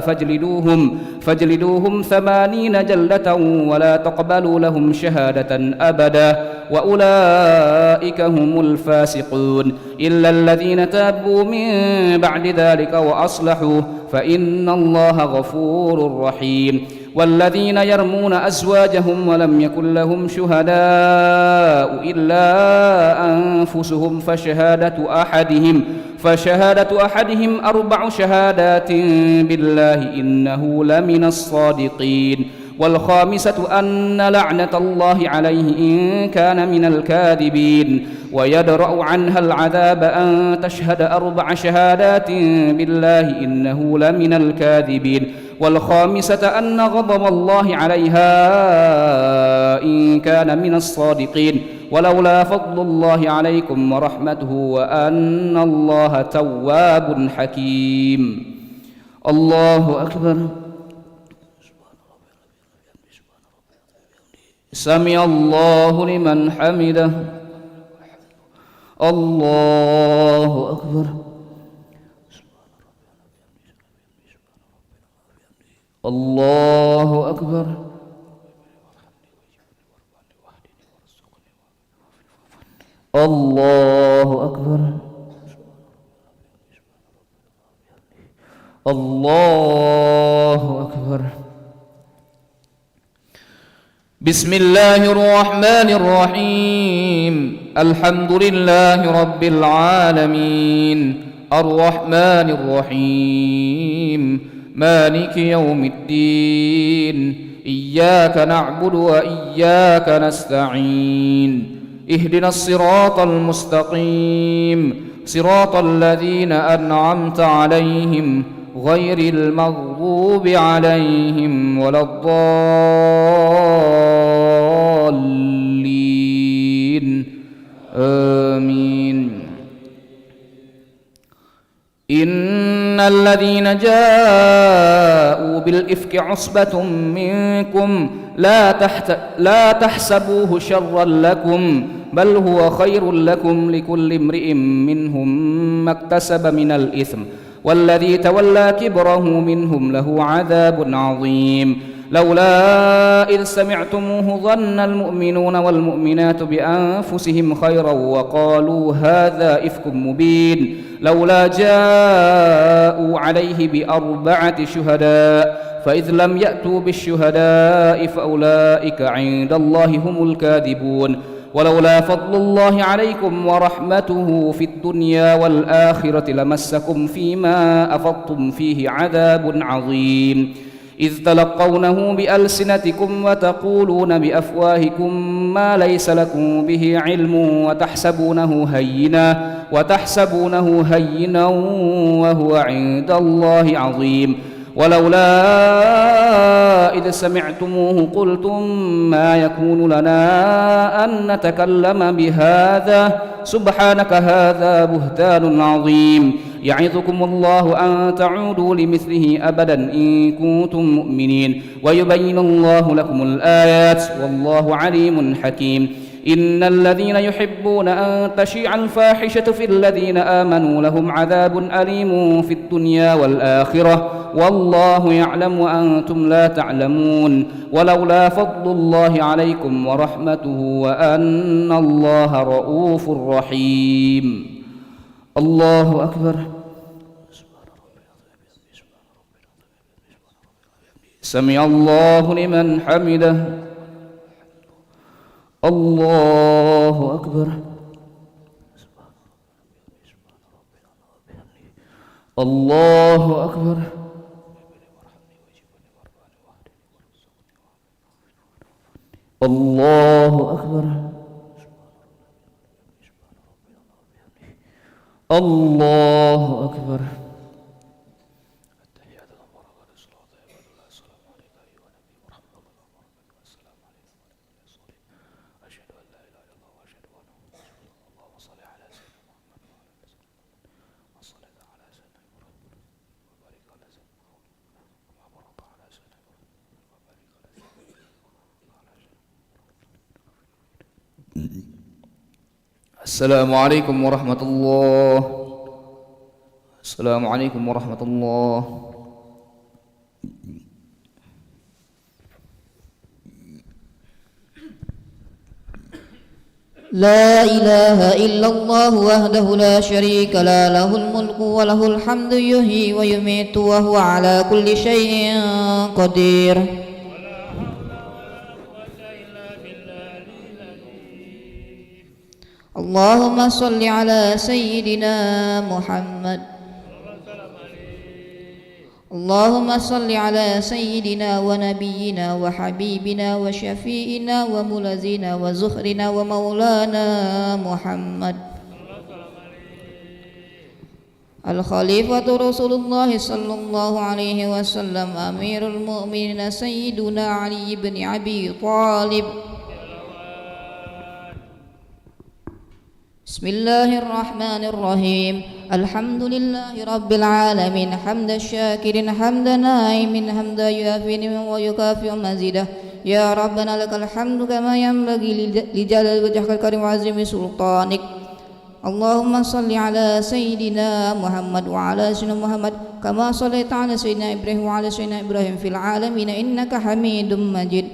فاجلدوهم 80 جلدة ولا تقبلوا لهم شهادة أبدا وأولئك هم الفاسقون إلا الذين تابوا من بعد ذلك وأصلحوا فإن الله غفور رحيم. والذين يرمون أزواجهم ولم يكن لهم شهداء إلا أنفسهم فشهادة أحدهم 4 شهادات بالله إنه لمن الصادقين. والخامسة أن لعنة الله عليه إن كان من الكاذبين. ويدرأ عنها العذاب أن تشهد 4 شهادات بالله إنه لمن الكاذبين. والخامسة أن غضب الله عليها إن كان من الصادقين. ولولا فضل الله عليكم ورحمته وأن الله تواب حكيم. الله أكبر. سمع الله لمن حمده. الله أكبر. الله أكبر. الله أكبر. الله أكبر. بسم الله الرحمن الرحيم. الحمد لله رب العالمين الرحمن الرحيم مالك يوم الدين. إياك نعبد وإياك نستعين. اهدنا الصراط المستقيم صراط الذين أنعمت عليهم غير المغضوب عليهم ولا الضالين آمين. إن الذين جاءوا بالإفك عصبة منكم لا تحسبوه شرا لكم بل هو خير لكم لكل امرئ منهم ما اكتسب من الإثم والذي تولى كبره منهم له عذاب عظيم. لولا إذ سمعتموه ظن المؤمنون والمؤمنات بأنفسهم خيرا وقالوا هذا إفك مبين. لولا جاءوا عليه ب4 شهداء فإذ لم يأتوا بالشهداء فأولئك عند الله هم الكاذبون. ولولا فضل الله عليكم ورحمته في الدنيا والآخرة لمسكم فيما أفضتم فيه عذاب عظيم. إذ تلقونه بألسنتكم وتقولون بأفواهكم ما ليس لكم به علم وتحسبونه هينا وهو عند الله عظيم. ولولا إذ سمعتموه قلتم ما يكون لنا أن نتكلم بهذا سبحانك هذا بهتان عظيم. يعظكم الله أن تعودوا لمثله أبدا إن كنتم مؤمنين ويبين الله لكم الآيات والله عليم حكيم. إن الذين يحبون أن تشيع الفاحشة في الذين آمنوا لهم عذاب أليم في الدنيا والآخرة والله يعلم وأنتم لا تعلمون. ولولا فضل الله عليكم ورحمته وأن الله رؤوف رحيم. الله أكبر. سمع الله لمن حمده. الله أكبر. الله أكبر. الله أكبر. الله أكبر. Assalamualaikum warahmatullahi. Assalamualaikum warahmatullahi. لا إله إلا الله وحده لا شريك له الملك وله الحمد يحيي ويميت وهو على كل شيء قدير. ولا حول ولا قوة إلا بالله العظيم. اللهم صل على سيدنا محمد. اللهم صل على سيدنا ونبينا وحبيبنا وشفيئنا وملازنا وزخرنا ومولانا محمد الخليفة رسول الله صلى الله عليه وسلم أمير المؤمنين سيدنا علي بن أبي طالب. بسم الله الرحمن الرحيم. الحمد لله رب العالمين حمد الشاكر حمد نائم حمد يوافي ويكافئ مزيده. يا ربنا لك الحمد كما ينبغي لجلال وجهك الكريم وعظيم سلطانك. اللهم صل على سيدنا محمد وعلى سيدنا محمد كما صليت على سيدنا إبراهيم وعلى سيدنا إبراهيم في العالمين إنك حميد مجيد.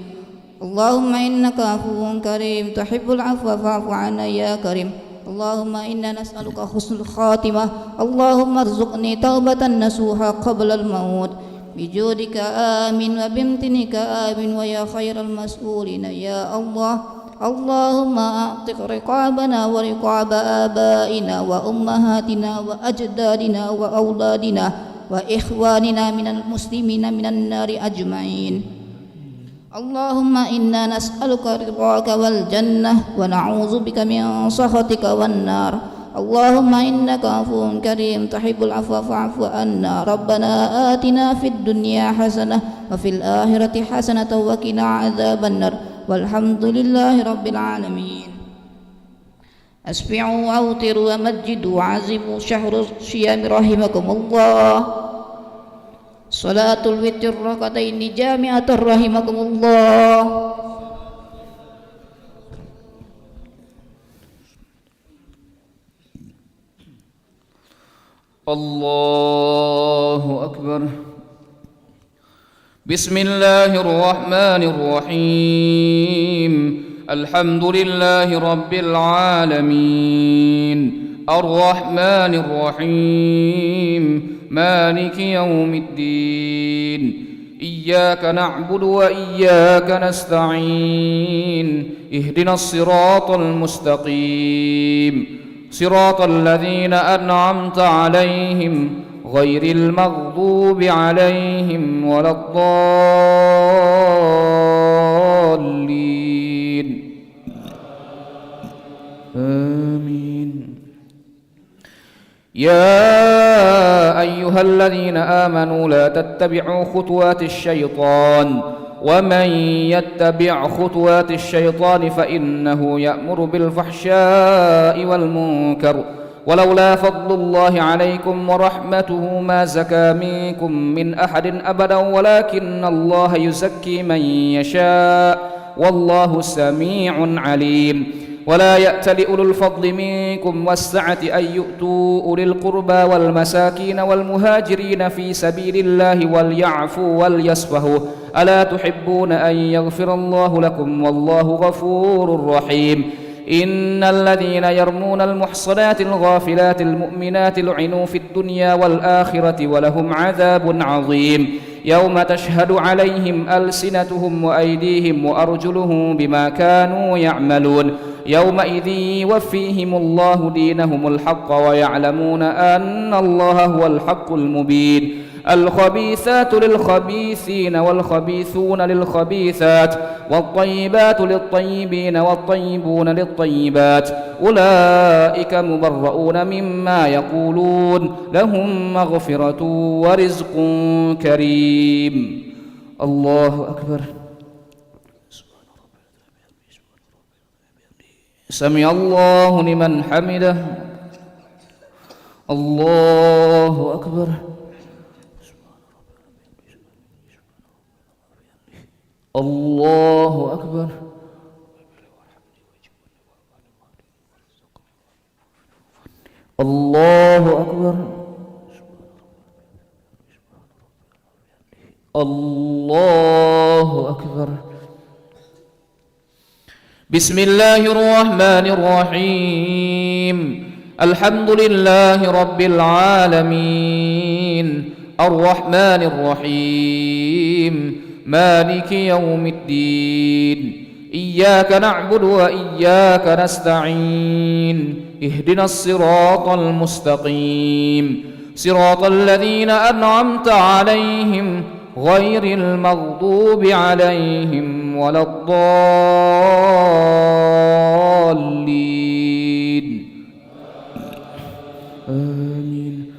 اللهم إنك عفو كريم تحب العفو فاعف عنا يا كريم. اللهم إنا نسألك حسن الخاتمة. اللهم ارزقني توبة نصوحا قبل الموت بجودك آمين وبامتنك آمين ويا خير المسؤولين يا الله. اللهم أعتق رقابنا ورقاب آبائنا وأمهاتنا وأجدادنا وأولادنا وإخواننا من المسلمين من النار أجمعين. اللهم إنا نسألك رضاك والجنة ونعوذ بك من سخطك والنار. اللهم إنك عفو كريم تحب العفو فاعف عنا. ربنا آتنا في الدنيا حسنة وفي الآخرة حسنة وقنا عذاب النار والحمد لله رب العالمين. أسبعوا وأوتروا ومجدوا وعزموا شهر الصيام رحمكم الله. صلاة الوتر ركعتين جامعة رحمكم الله. الله أكبر. بسم الله الرحمن الرحيم. الحمد لله رب العالمين الرحمن الرحيم مالك يوم الدين. إياك نعبد وإياك نستعين. اهدنا الصراط المستقيم صراط الذين أنعمت عليهم غير المغضوب عليهم ولا الضالين آمين. يا أيها الذين آمنوا لا تتبعوا خطوات الشيطان ومن يتبع خطوات الشيطان فإنه يأمر بالفحشاء والمنكر ولولا فضل الله عليكم ورحمته ما زكى منكم من أحد أبدا ولكن الله يزكي من يشاء والله سميع عليم. ولا يأتل أولو الفضل منكم والسعة أن يؤتوا أولي القربى والمساكين والمهاجرين في سبيل الله وليعفوا وليصفحوا ألا تحبون أن يغفر الله لكم والله غفور رحيم. إن الذين يرمون المحصنات الغافلات المؤمنات لعنوا في الدنيا والآخرة ولهم عذاب عظيم. يوم تشهد عليهم ألسنتهم وأيديهم وأرجلهم بما كانوا يعملون يومئذ يوفيهم الله دينهم الحق ويعلمون أن الله هو الحق المبين. الخبيثات للخبيثين والخبيثون للخبيثات والطيبات للطيبين والطيبون للطيبات أولئك مبرؤون مما يقولون لهم مغفرة ورزق كريم. الله أكبر. سمع الله لمن حمده. الله أكبر. الله أكبر. الله أكبر. بسم الله الرحمن الرحيم. الحمد لله رب العالمين الرحمن الرحيم مالك يوم الدين إياك نعبد وإياك نستعين اهدنا الصراط المستقيم صراط الذين أنعمت عليهم غير المغضوب عليهم ولا الضالين آمين.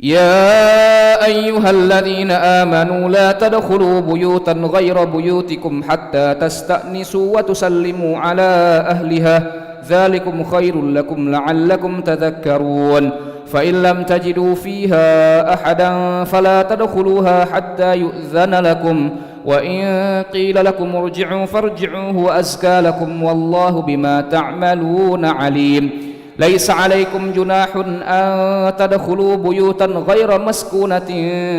يا أيها الذين آمنوا لا تدخلوا بيوتا غير بيوتكم حتى تستأنسوا وتسلموا على أهلها ذلكم خير لكم لعلكم تذكرون. فإن لم تجدوا فيها أحدا فلا تدخلوها حتى يؤذن لكم وإن قيل لكم ارجعوا فارجعوا هو أزكى لكم والله بما تعملون عليم. ليس عليكم جناح أن تدخلوا بيوتا غير مسكونة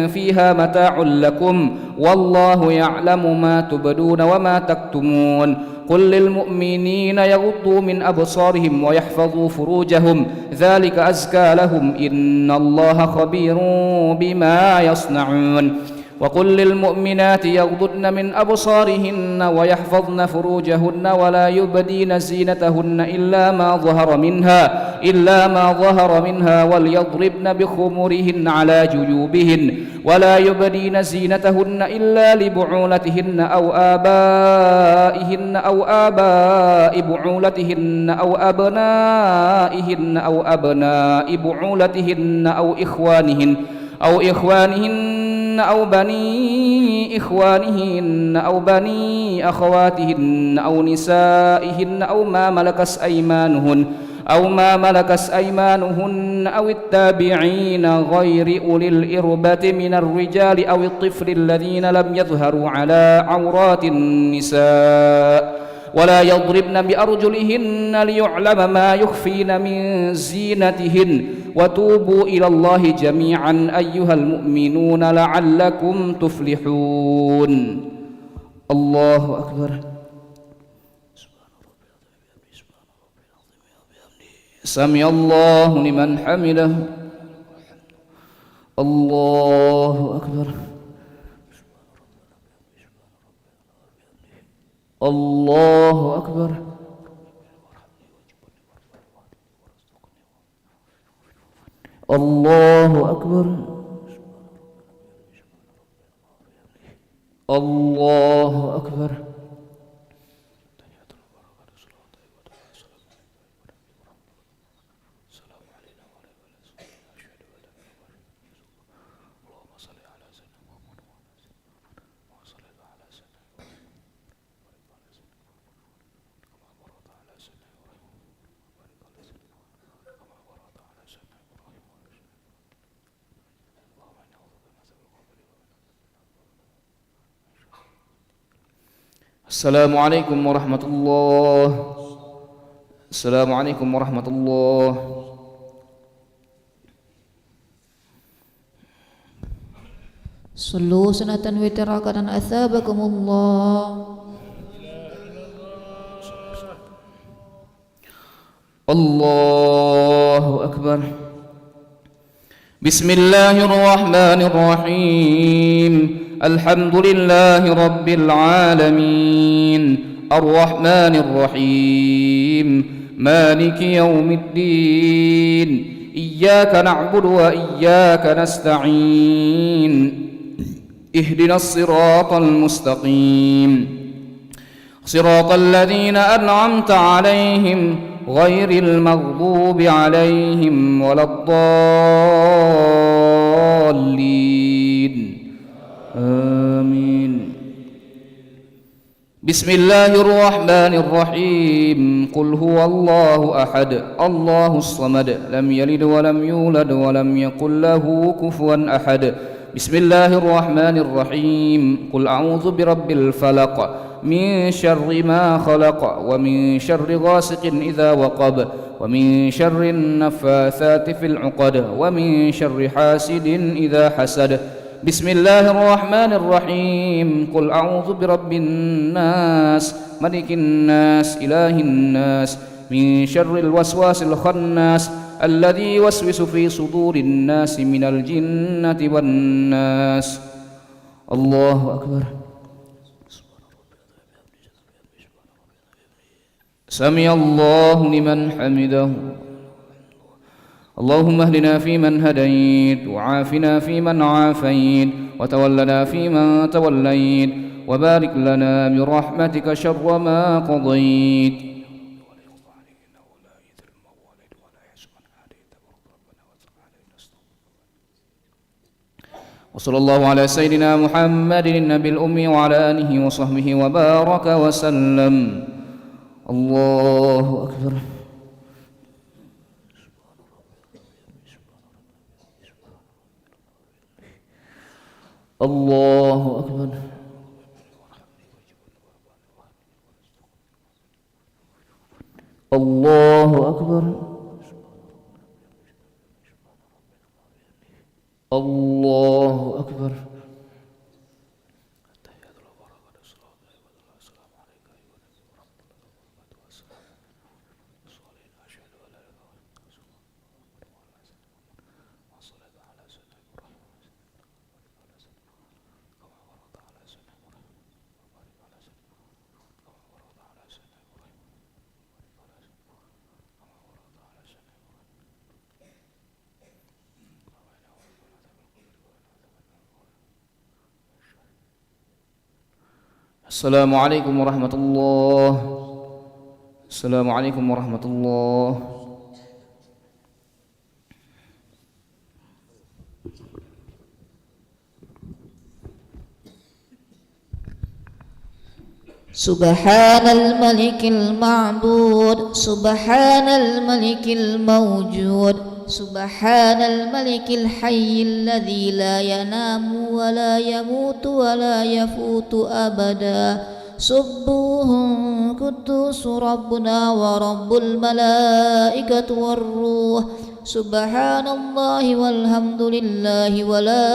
فيها متاع لكم والله يعلم ما تبدون وما تكتمون. قل للمؤمنين يغضوا من أبصارهم ويحفظوا فروجهم ذلك أزكى لهم إن الله خبير بما يصنعون. وقل للمؤمنات يغضضن من أبصارهن ويحفظن فروجهن ولا يبدين زينتهن إلا ما ظهر منها وليضربن بخمرهن على جيوبهن ولا يبدين زينتهن إلا لبعولتهن أو آباء بعولتهن أو أبنائهن أو أبناء بعولتهن أو إخوانهن أو بني إخوانهن أو بني أخواتهن أو نسائهن أو ما ملكت أيمانهن أو التابعين غير أولي الإربة من الرجال أو الطفل الذين لم يظهروا على عورات النساء ولا يضربن بأرجلهن ليعلم ما يخفين من زينتهن وتوبوا إلى الله جميعا أيها المؤمنون لعلكم تفلحون. الله أكبر. سمع الله لمن حمده. الله أكبر. الله أكبر. الله أكبر. الله أكبر. السلام عليكم ورحمة الله. السلام عليكم ورحمة الله. صلوا سنة وتركة أثابكم الله. الله أكبر. بسم الله الرحمن الرحيم. الحمد لله رب العالمين الرحمن الرحيم مالك يوم الدين إياك نعبد وإياك نستعين اهدنا الصراط المستقيم صراط الذين أنعمت عليهم غير المغضوب عليهم ولا الضالين آمين. بسم الله الرحمن الرحيم. قل هو الله أحد الله الصمد لم يلد ولم يولد ولم يكن له كفوا أحد. بسم الله الرحمن الرحيم. قل أعوذ برب الفلق من شر ما خلق ومن شر غاسق إذا وقب ومن شر النفاثات في العقد ومن شر حاسد إذا حسد. بسم الله الرحمن الرحيم. قل أعوذ برب الناس ملك الناس إله الناس من شر الوسواس الخناس الذي يوسوس في صدور الناس من الجنة والناس. الله أكبر. سمع الله لمن حمده. اللهم اهدنا فيمن هديت وعافنا فيمن عافيت وتولنا فيمن توليت وبارك لنا برحمتك شر ما قضيت. وصلى الله على سيدنا محمد النبي الأمي وعلى آله وصحبه وبارك وسلم. الله أكبر. الله أكبر. الله أكبر. الله أكبر. السلام عليكم ورحمة الله. السلام عليكم ورحمة الله. سبحان الملك المعبود سبحان الملك الموجود سبحان الملك الحي الذي لا ينام ولا يموت ولا يفوت أبدا. سبوه قدوس ربنا ورب الملائكة والروح. سبحان الله والحمد لله ولا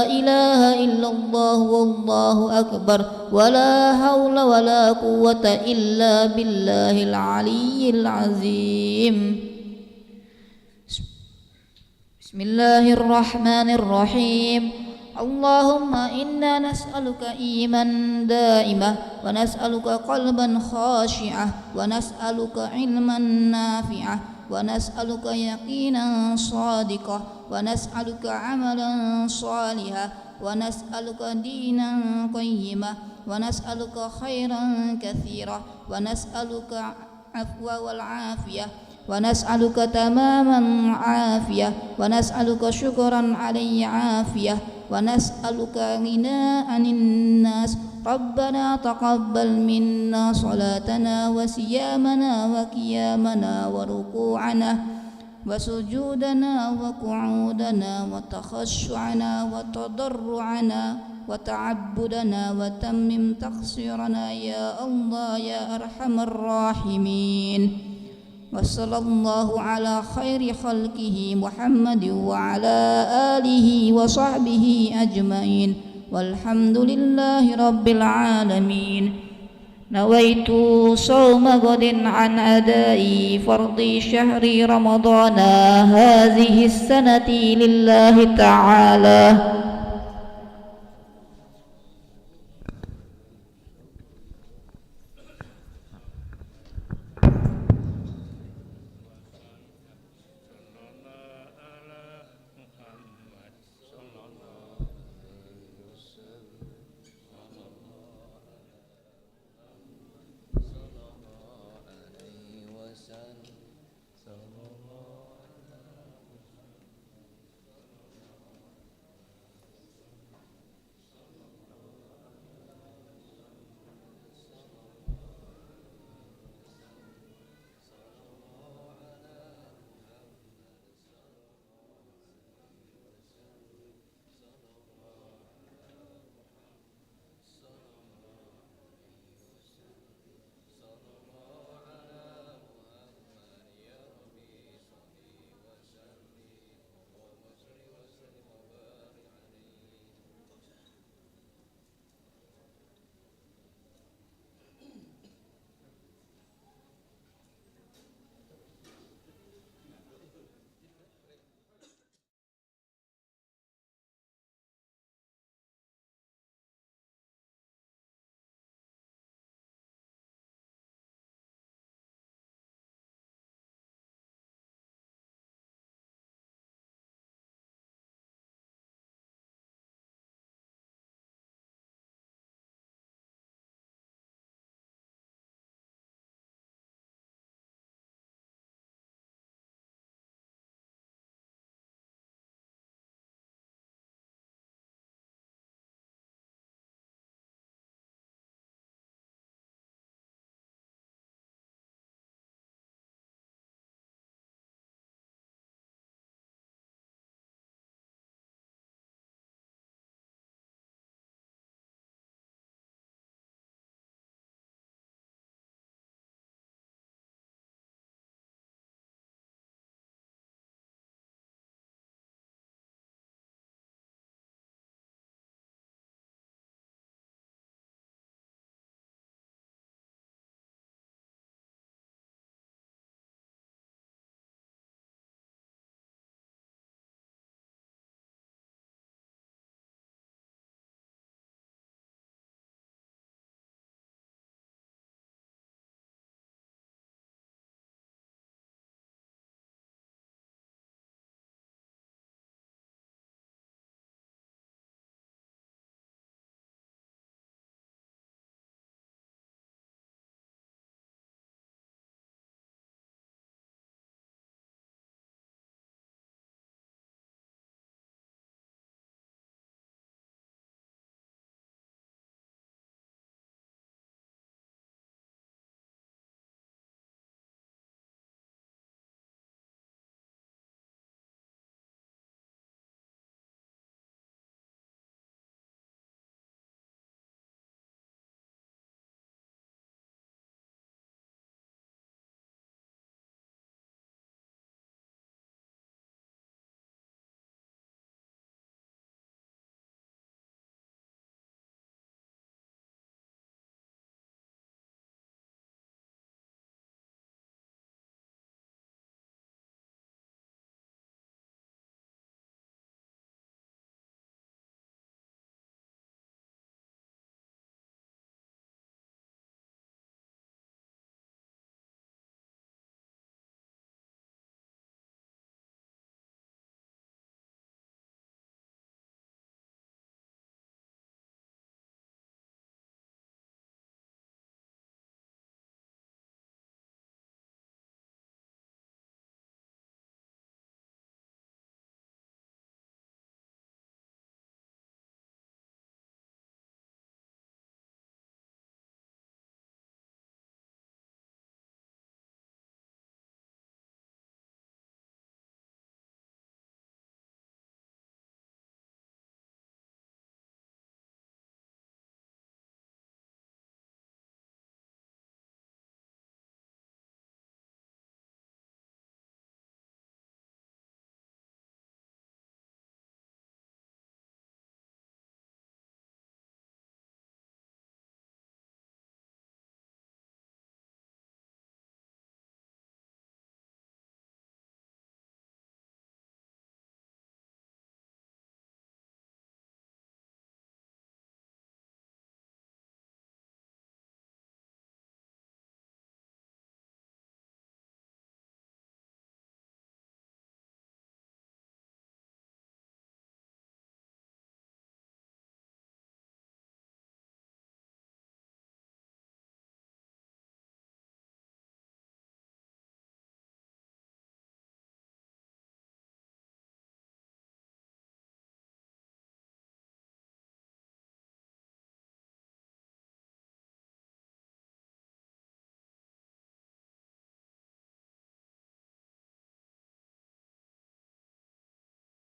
إله إلا الله والله أكبر ولا حول ولا قوة إلا بالله العلي العظيم. بسم الله الرحمن الرحيم. اللهم إنا نسألك إيمانا دائما ونسألك قلبا خاشعا ونسألك علما نافعا ونسألك يقينا صادقا ونسألك عملا صالحا ونسألك دينا قيما ونسألك خيرا كثيرا ونسألك عفو والعافية ونسألك تماما عافية ونسألك شكرا علي عافية ونسألك غنى عن الناس. ربنا تقبل منا صلاتنا وصيامنا وقيامنا وركوعنا وسجودنا وقعودنا وتخشعنا وتضرعنا وتعبدنا وتمم تقصيرنا يا الله يا أرحم الراحمين. وصلى الله على خير خلقه محمد وعلى آله وصحبه أجمعين والحمد لله رب العالمين. نويت صوم غد عن أداء فرض شهر رمضان هذه السنة لله تعالى